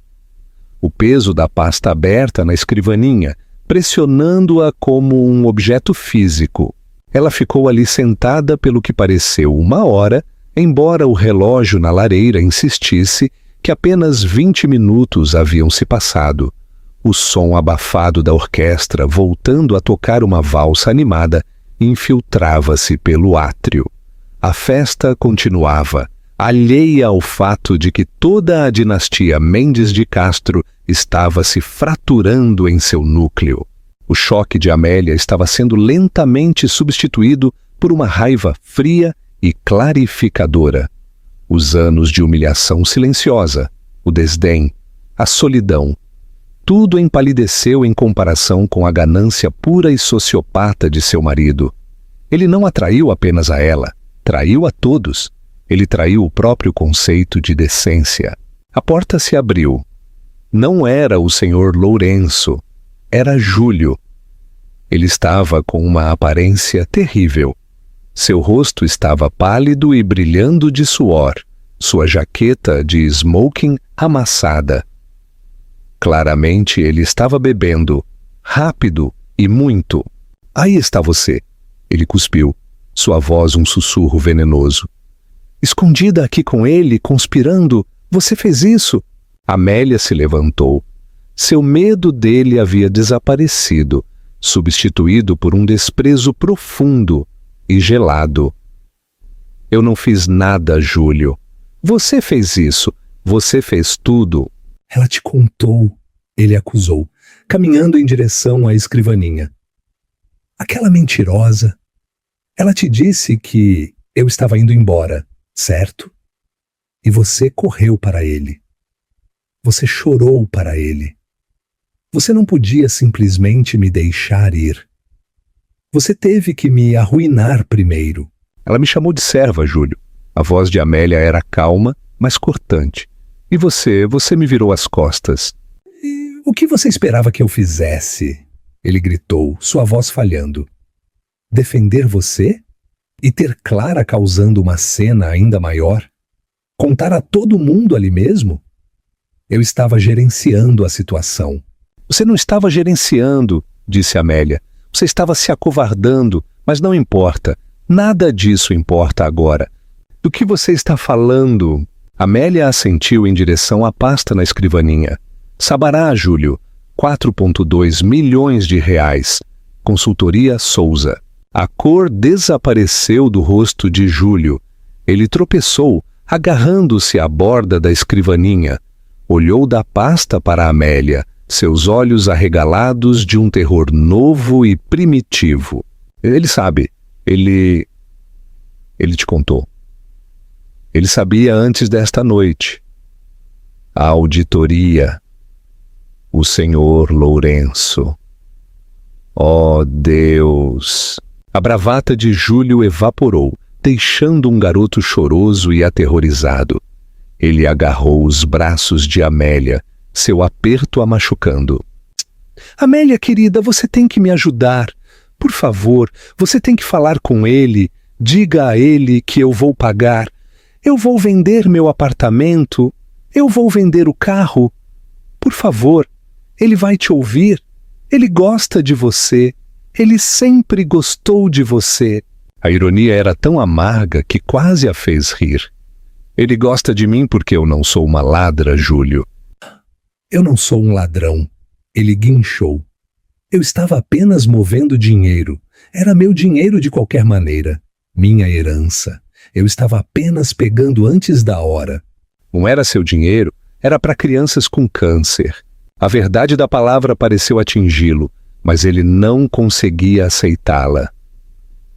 O peso da pasta aberta na escrivaninha, pressionando-a como um objeto físico. Ela ficou ali sentada pelo que pareceu 1 hora, embora o relógio na lareira insistisse que apenas 20 minutos haviam se passado. O som abafado da orquestra, voltando a tocar uma valsa animada, infiltrava-se pelo átrio. A festa continuava, alheia ao fato de que toda a dinastia Mendes de Castro estava se fraturando em seu núcleo. O choque de Amélia estava sendo lentamente substituído por uma raiva fria e clarificadora. Os anos de humilhação silenciosa, o desdém, a solidão, tudo empalideceu em comparação com a ganância pura e sociopata de seu marido. Ele não a traiu apenas a ela, traiu a todos. Ele traiu o próprio conceito de decência. A porta se abriu. Não era o senhor Lourenço, era Júlio. Ele estava com uma aparência terrível. Seu rosto estava pálido e brilhando de suor, sua jaqueta de smoking amassada. Claramente ele estava bebendo, rápido e muito. Aí está você, ele cuspiu, sua voz um sussurro venenoso. Escondida aqui com ele, conspirando, você fez isso? Amélia se levantou. Seu medo dele havia desaparecido, substituído por um desprezo profundo e gelado. Eu não fiz nada, Júlio. Você fez isso. Você fez tudo. Ela te contou, ele acusou, caminhando em direção à escrivaninha. Aquela mentirosa. Ela te disse que eu estava indo embora, certo? E você correu para ele. Você chorou para ele. Você não podia simplesmente me deixar ir. Você teve que me arruinar primeiro. Ela me chamou de serva, Júlio. A voz de Amélia era calma, mas cortante. E você me virou as costas. E o que você esperava que eu fizesse? Ele gritou, sua voz falhando. Defender você? E ter Clara causando uma cena ainda maior? Contar a todo mundo ali mesmo? Eu estava gerenciando a situação. Você não estava gerenciando, disse Amélia. Você estava se acovardando, mas não importa. Nada disso importa agora. Do que você está falando? Amélia assentiu em direção à pasta na escrivaninha. Sabará, Júlio. 4,2 milhões de reais. Consultoria Souza. A cor desapareceu do rosto de Júlio. Ele tropeçou, agarrando-se à borda da escrivaninha. Olhou da pasta para Amélia, seus olhos arregalados de um terror novo e primitivo. Ele sabe. Ele te contou. Ele sabia antes desta noite. A auditoria. O senhor Lourenço. Oh, Deus! A bravata de Júlio evaporou, deixando um garoto choroso e aterrorizado. Ele agarrou os braços de Amélia, seu aperto a machucando. Amélia, querida, você tem que me ajudar. Por favor, você tem que falar com ele. Diga a ele que eu vou pagar. Eu vou vender meu apartamento. Eu vou vender o carro. Por favor, ele vai te ouvir. Ele gosta de você. Ele sempre gostou de você. A ironia era tão amarga que quase a fez rir. Ele gosta de mim porque eu não sou uma ladra, Júlio. Eu não sou um ladrão. Ele guinchou. Eu estava apenas movendo dinheiro. Era meu dinheiro de qualquer maneira. Minha herança. Eu estava apenas pegando antes da hora. Não era seu dinheiro, era para crianças com câncer. A verdade da palavra pareceu atingi-lo, mas ele não conseguia aceitá-la.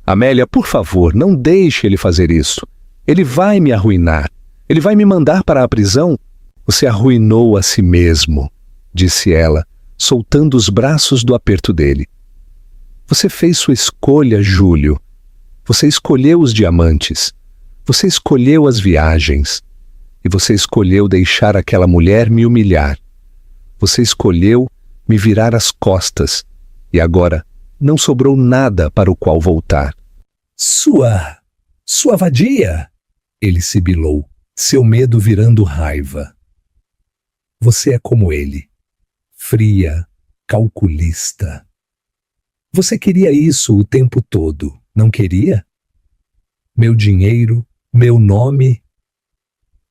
Amélia, por favor, não deixe ele fazer isso. Ele vai me arruinar. Ele vai me mandar para a prisão. Você arruinou a si mesmo, disse ela, soltando os braços do aperto dele. Você fez sua escolha, Júlio. Você escolheu os diamantes. Você escolheu as viagens. E você escolheu deixar aquela mulher me humilhar. Você escolheu me virar as costas. E agora não sobrou nada para o qual voltar. Sua vadia! Ele sibilou, seu medo virando raiva. Você é como ele. Fria, calculista. Você queria isso o tempo todo, não queria? Meu dinheiro, meu nome.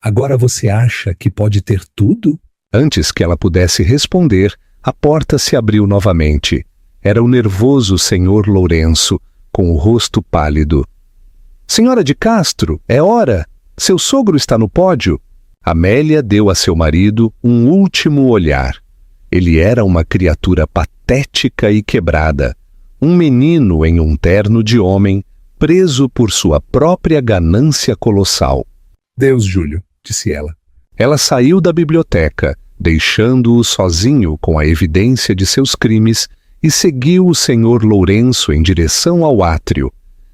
Agora você acha que pode ter tudo? Antes que ela pudesse responder, a porta se abriu novamente. Era o nervoso senhor Lourenço, com o rosto pálido. Senhora de Castro, é hora! Seu sogro está no pódio. Amélia deu a seu marido um último olhar. Ele era uma criatura patética e quebrada. Um menino em um terno de homem, preso por sua própria ganância colossal. Deus, Júlio, disse ela. Ela saiu da biblioteca, deixando-o sozinho com a evidência de seus crimes, e seguiu o senhor Lourenço em direção ao átrio.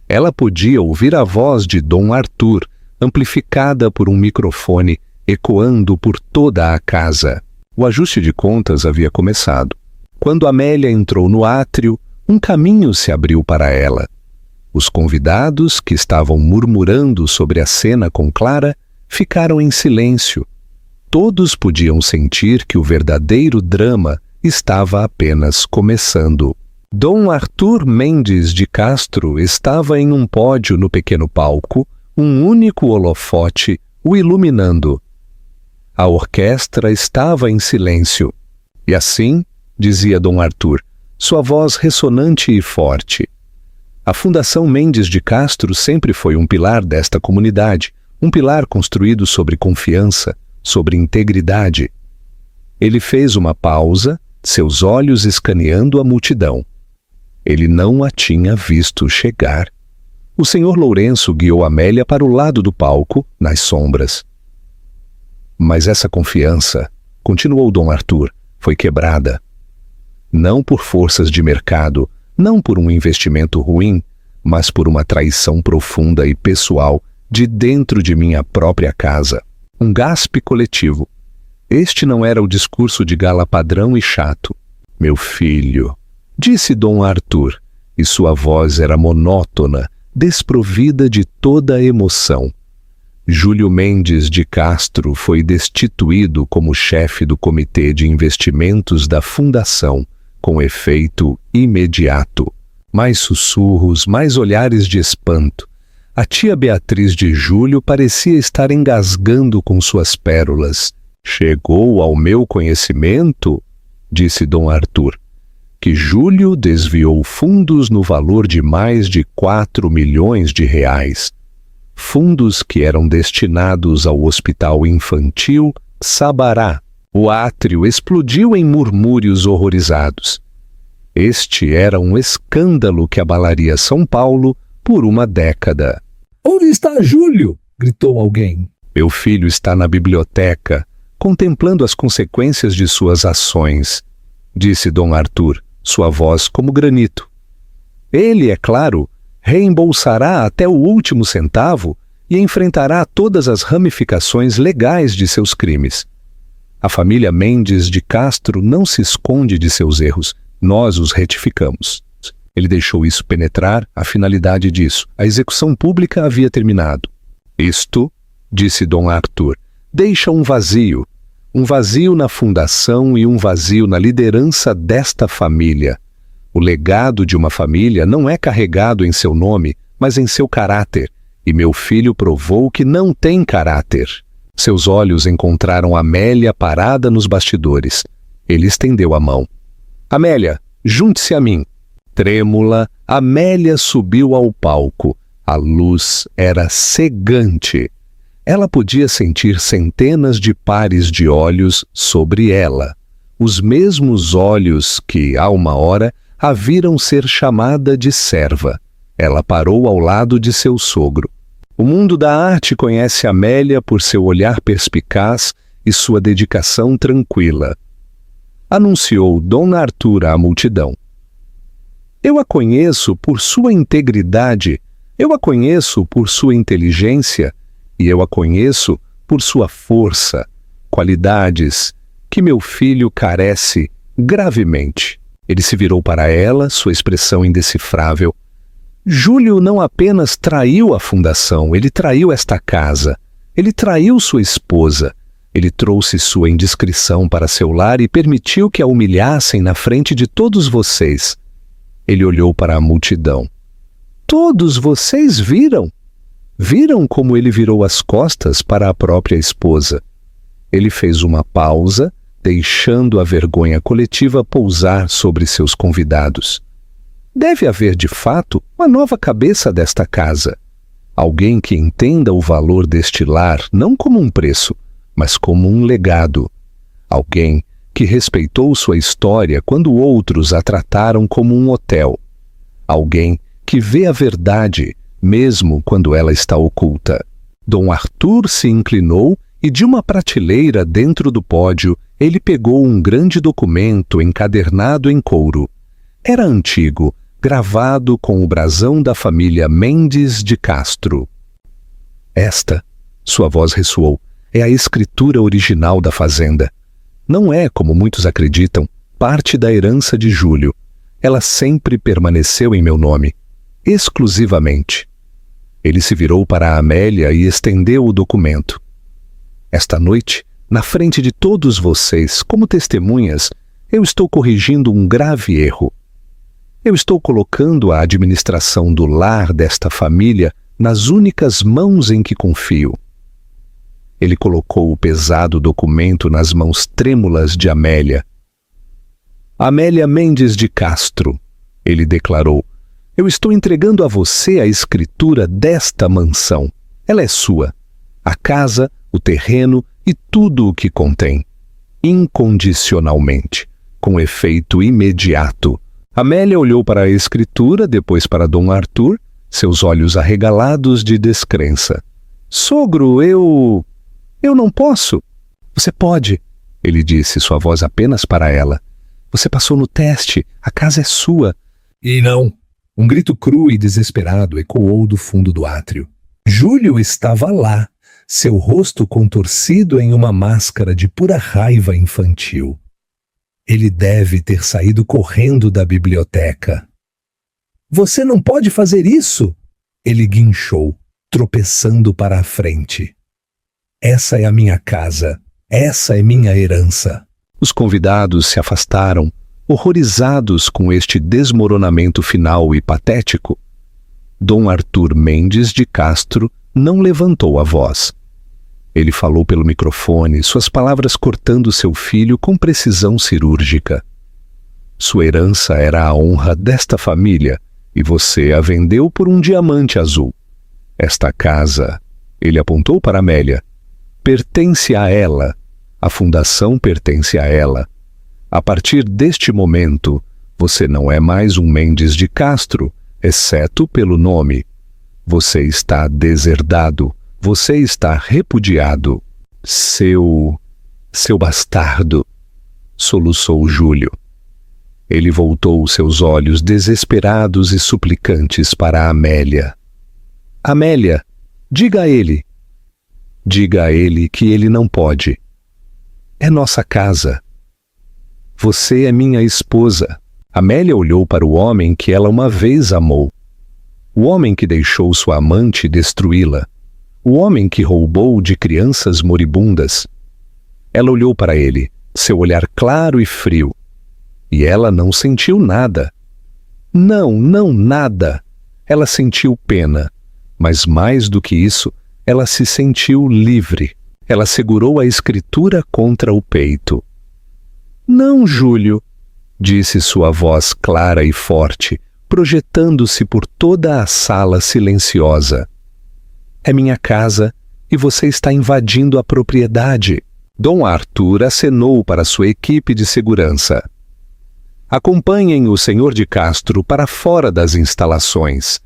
Ela podia ouvir a voz de Dom Arthur, amplificada por um microfone, ecoando por toda a casa. O ajuste de contas havia começado. Quando Amélia entrou no átrio, um caminho se abriu para ela. Os convidados, que estavam murmurando sobre a cena com Clara, ficaram em silêncio. Todos podiam sentir que o verdadeiro drama estava apenas começando. Dom Arthur Mendes de Castro estava em um pódio no pequeno palco, um único holofote o iluminando. A orquestra estava em silêncio. E assim, dizia Dom Arthur, sua voz ressonante e forte. A Fundação Mendes de Castro sempre foi um pilar desta comunidade, um pilar construído sobre confiança, sobre integridade. Ele fez uma pausa, seus olhos escaneando a multidão. Ele não a tinha visto chegar. O senhor Lourenço guiou Amélia para o lado do palco, nas sombras. Mas essa confiança, continuou Dom Arthur, foi quebrada. Não por forças de mercado, não por um investimento ruim, mas por uma traição profunda e pessoal de dentro de minha própria casa. Um gaspe coletivo. Este não era o discurso de gala padrão e chato. Meu filho, disse Dom Arthur, e sua voz era monótona, desprovida de toda emoção. Júlio Mendes de Castro foi destituído como chefe do Comitê de Investimentos da Fundação, com efeito imediato. Mais sussurros, mais olhares de espanto. A tia Beatriz de Júlio parecia estar engasgando com suas pérolas. Chegou ao meu conhecimento, disse Dom Arthur, que Júlio desviou fundos no valor de mais de 4 milhões de reais. Fundos que eram destinados ao Hospital Infantil Sabará. O átrio explodiu em murmúrios horrorizados. Este era um escândalo que abalaria São Paulo por uma década. Onde está Júlio? Gritou alguém. Meu filho está na biblioteca, contemplando as consequências de suas ações, disse Dom Arthur, sua voz como granito. Ele, é claro, reembolsará até o último centavo e enfrentará todas as ramificações legais de seus crimes. A família Mendes de Castro não se esconde de seus erros, nós os retificamos. Ele deixou isso penetrar a finalidade disso. A execução pública havia terminado. Isto, disse Dom Arthur, deixa um vazio na fundação e um vazio na liderança desta família. O legado de uma família não é carregado em seu nome, mas em seu caráter, e meu filho provou que não tem caráter. Seus olhos encontraram Amélia parada nos bastidores. Ele estendeu a mão. Amélia, junte-se a mim. Trêmula, Amélia subiu ao palco. A luz era cegante. Ela podia sentir centenas de pares de olhos sobre ela. Os mesmos olhos que, há uma hora, a viram ser chamada de serva. Ela parou ao lado de seu sogro. O mundo da arte conhece Amélia por seu olhar perspicaz e sua dedicação tranquila. Anunciou Dom Arthur à multidão. Eu a conheço por sua integridade, eu a conheço por sua inteligência e eu a conheço por sua força, qualidades que meu filho carece gravemente. Ele se virou para ela, sua expressão indecifrável. Júlio não apenas traiu a fundação, ele traiu esta casa. Ele traiu sua esposa. Ele trouxe sua indiscrição para seu lar e permitiu que a humilhassem na frente de todos vocês. Ele olhou para a multidão. Todos vocês viram? Viram como ele virou as costas para a própria esposa. Ele fez uma pausa, deixando a vergonha coletiva pousar sobre seus convidados. Deve haver, de fato, uma nova cabeça desta casa. Alguém que entenda o valor deste lar não como um preço, mas como um legado. Alguém que respeitou sua história quando outros a trataram como um hotel. Alguém que vê a verdade, mesmo quando ela está oculta. Dom Arthur se inclinou e de uma prateleira dentro do pódio ele pegou um grande documento encadernado em couro. Era antigo, gravado com o brasão da família Mendes de Castro. Esta, sua voz ressoou, é a escritura original da fazenda. Não é, como muitos acreditam, parte da herança de Júlio. Ela sempre permaneceu em meu nome, exclusivamente. Ele se virou para a Amélia e estendeu o documento. Esta noite, na frente de todos vocês, como testemunhas, eu estou corrigindo um grave erro. Eu estou colocando a administração do lar desta família nas únicas mãos em que confio. Ele colocou o pesado documento nas mãos trêmulas de Amélia. Amélia Mendes de Castro, ele declarou, eu estou entregando a você a escritura desta mansão. Ela é sua. A casa, o terreno e tudo o que contém. Incondicionalmente, com efeito imediato. Amélia olhou para a escritura, depois para Dom Arthur, seus olhos arregalados de descrença. Sogro, eu não posso. Você pode, ele disse, sua voz apenas para ela. Você passou no teste, a casa é sua. E não. Um grito cru e desesperado ecoou do fundo do átrio. Júlio estava lá, seu rosto contorcido em uma máscara de pura raiva infantil. Ele deve ter saído correndo da biblioteca. Você não pode fazer isso! Ele guinchou, tropeçando para a frente. Essa é a minha casa. Essa é minha herança. Os convidados se afastaram, horrorizados com este desmoronamento final e patético. Dom Arthur Mendes de Castro não levantou a voz. Ele falou pelo microfone, suas palavras cortando seu filho com precisão cirúrgica. Sua herança era a honra desta família, e você a vendeu por um diamante azul. Esta casa, ele apontou para Amélia, pertence a ela. A fundação pertence a ela. A partir deste momento, você não é mais um Mendes de Castro, exceto pelo nome. Você está deserdado. Você está repudiado. Seu bastardo, soluçou Júlio. Ele voltou seus olhos desesperados e suplicantes para Amélia. Amélia, diga a ele. Diga a ele que ele não pode. É nossa casa. Você é minha esposa. Amélia olhou para o homem que ela uma vez amou. O homem que deixou sua amante destruí-la. O homem que roubou de crianças moribundas. Ela olhou para ele, seu olhar claro e frio. E ela não sentiu nada. Não, nada. Ela sentiu pena. Mas mais do que isso, ela se sentiu livre. Ela segurou a escritura contra o peito. Não, Júlio, disse sua voz clara e forte, projetando-se por toda a sala silenciosa. É minha casa e você está invadindo a propriedade. Dom Arthur acenou para sua equipe de segurança. Acompanhem o senhor de Castro para fora das instalações.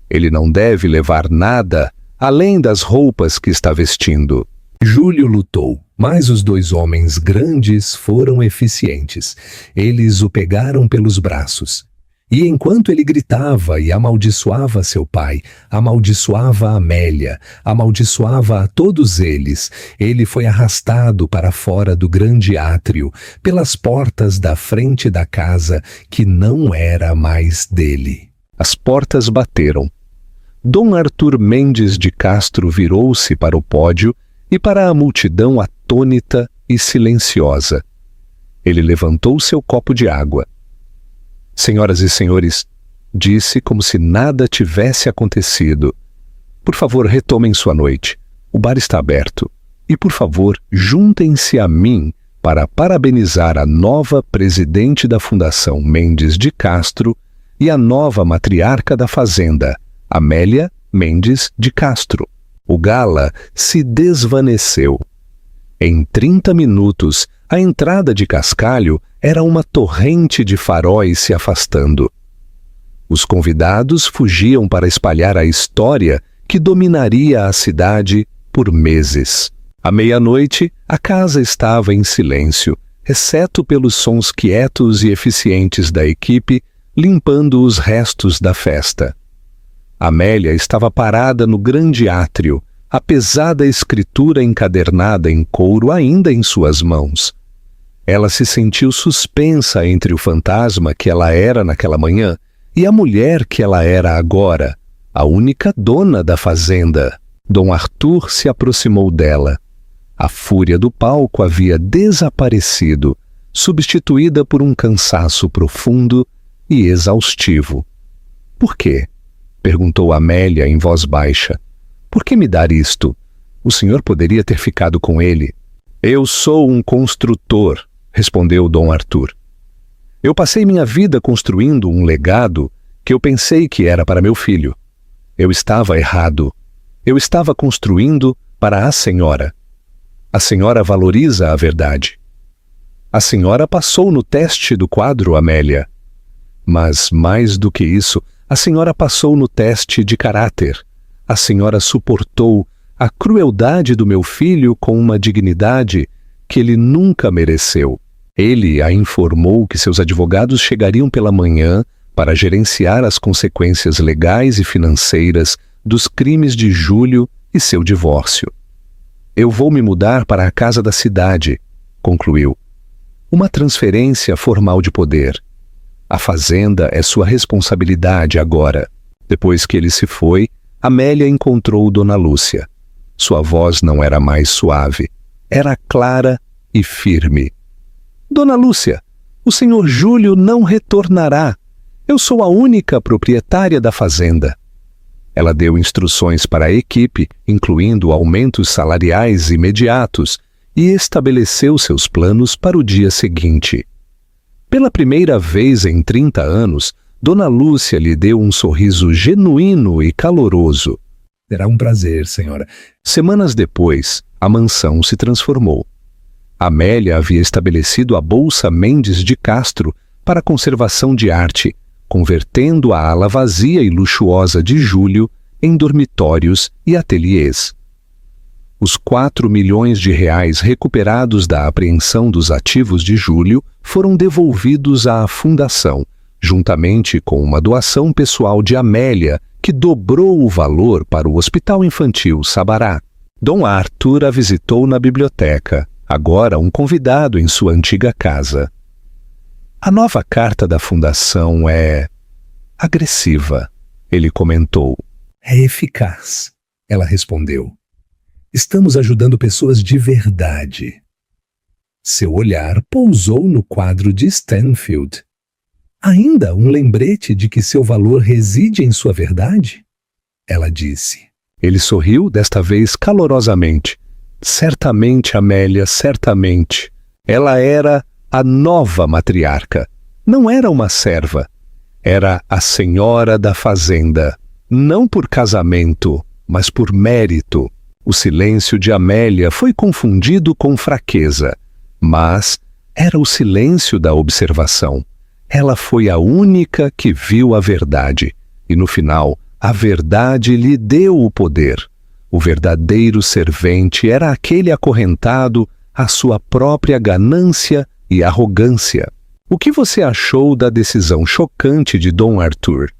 Ele não deve levar nada além das roupas que está vestindo. Júlio lutou, mas os dois homens grandes foram eficientes. Eles o pegaram pelos braços. E enquanto ele gritava e amaldiçoava seu pai, amaldiçoava Amélia, amaldiçoava a todos eles, ele foi arrastado para fora do grande átrio, pelas portas da frente da casa que não era mais dele. As portas bateram. Dom Arthur Mendes de Castro virou-se para o pódio e para a multidão atônita e silenciosa. Ele levantou seu copo de água. Senhoras e senhores, disse como se nada tivesse acontecido. Por favor, retomem sua noite. O bar está aberto. E, por favor, juntem-se a mim para parabenizar a nova presidente da Fundação Mendes de Castro e a nova matriarca da Fazenda, Amélia Mendes de Castro. O gala se desvaneceu. Em 30 minutos, a entrada de Cascalho era uma torrente de faróis se afastando. Os convidados fugiam para espalhar a história que dominaria a cidade por meses. À meia-noite, a casa estava em silêncio, exceto pelos sons quietos e eficientes da equipe limpando os restos da festa. Amélia estava parada no grande átrio, a pesada escritura encadernada em couro ainda em suas mãos. Ela se sentiu suspensa entre o fantasma que ela era naquela manhã e a mulher que ela era agora, a única dona da fazenda. Dom Arthur se aproximou dela. A fúria do palco havia desaparecido, substituída por um cansaço profundo e exaustivo. Por quê? Perguntou Amélia em voz baixa. Por que me dar isto? O senhor poderia ter ficado com ele. Eu sou um construtor, respondeu Dom Arthur. Eu passei minha vida construindo um legado que eu pensei que era para meu filho. Eu estava errado. Eu estava construindo para a senhora. A senhora valoriza a verdade. A senhora passou no teste do quadro, Amélia. Mas, mais do que isso, a senhora passou no teste de caráter. A senhora suportou a crueldade do meu filho com uma dignidade que ele nunca mereceu. Ele a informou que seus advogados chegariam pela manhã para gerenciar as consequências legais e financeiras dos crimes de Júlio e seu divórcio. Eu vou me mudar para a casa da cidade, concluiu. uma transferência formal de poder. A fazenda é sua responsabilidade agora. Depois que ele se foi, Amélia encontrou Dona Lúcia. Sua voz não era mais suave, era clara e firme. Dona Lúcia, o senhor Júlio não retornará. Eu sou a única proprietária da fazenda. Ela deu instruções para a equipe, incluindo aumentos salariais imediatos, e estabeleceu seus planos para o dia seguinte. Pela primeira vez em 30 anos, Dona Lúcia lhe deu um sorriso genuíno e caloroso. Será um prazer, senhora. Semanas depois, a mansão se transformou. Amélia havia estabelecido a Bolsa Mendes de Castro para a conservação de arte, convertendo a ala vazia e luxuosa de Júlio em dormitórios e ateliês. Os 4 milhões de reais recuperados da apreensão dos ativos de Júlio foram devolvidos à fundação, juntamente com uma doação pessoal de Amélia, que dobrou o valor para o Hospital Infantil Sabará. Dom Arthur a visitou na biblioteca, agora um convidado em sua antiga casa. A nova carta da fundação é agressiva, ele comentou. É eficaz, ela respondeu. Estamos ajudando pessoas de verdade. Seu olhar pousou no quadro de Stanfield. Ainda um lembrete de que seu valor reside em sua verdade? Ela disse. Ele sorriu, desta vez calorosamente. Certamente, Amélia, certamente. Ela era a nova matriarca. Não era uma serva. Era a senhora da fazenda. Não por casamento, mas por mérito. O silêncio de Amélia foi confundido com fraqueza, mas era o silêncio da observação. Ela foi a única que viu a verdade, e no final, a verdade lhe deu o poder. O verdadeiro servente era aquele acorrentado à sua própria ganância e arrogância. O que você achou da decisão chocante de Dom Arthur?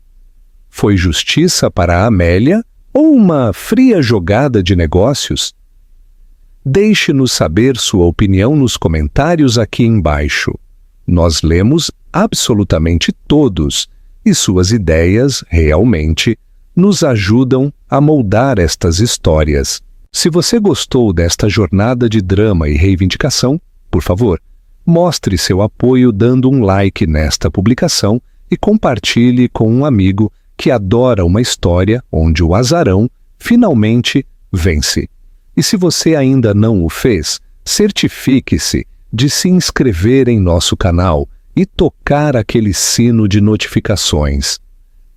Foi justiça para Amélia ou uma fria jogada de negócios? Deixe-nos saber sua opinião nos comentários aqui embaixo. Nós lemos absolutamente todos e suas ideias, realmente, nos ajudam a moldar estas histórias. Se você gostou desta jornada de drama e reivindicação, por favor, mostre seu apoio dando um like nesta publicação e compartilhe com um amigo que adora uma história onde o azarão finalmente vence. E se você ainda não o fez, certifique-se de se inscrever em nosso canal e tocar aquele sino de notificações.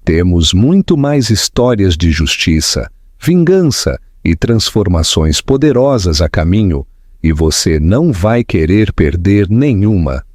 Temos muito mais histórias de justiça, vingança e transformações poderosas a caminho, e você não vai querer perder nenhuma.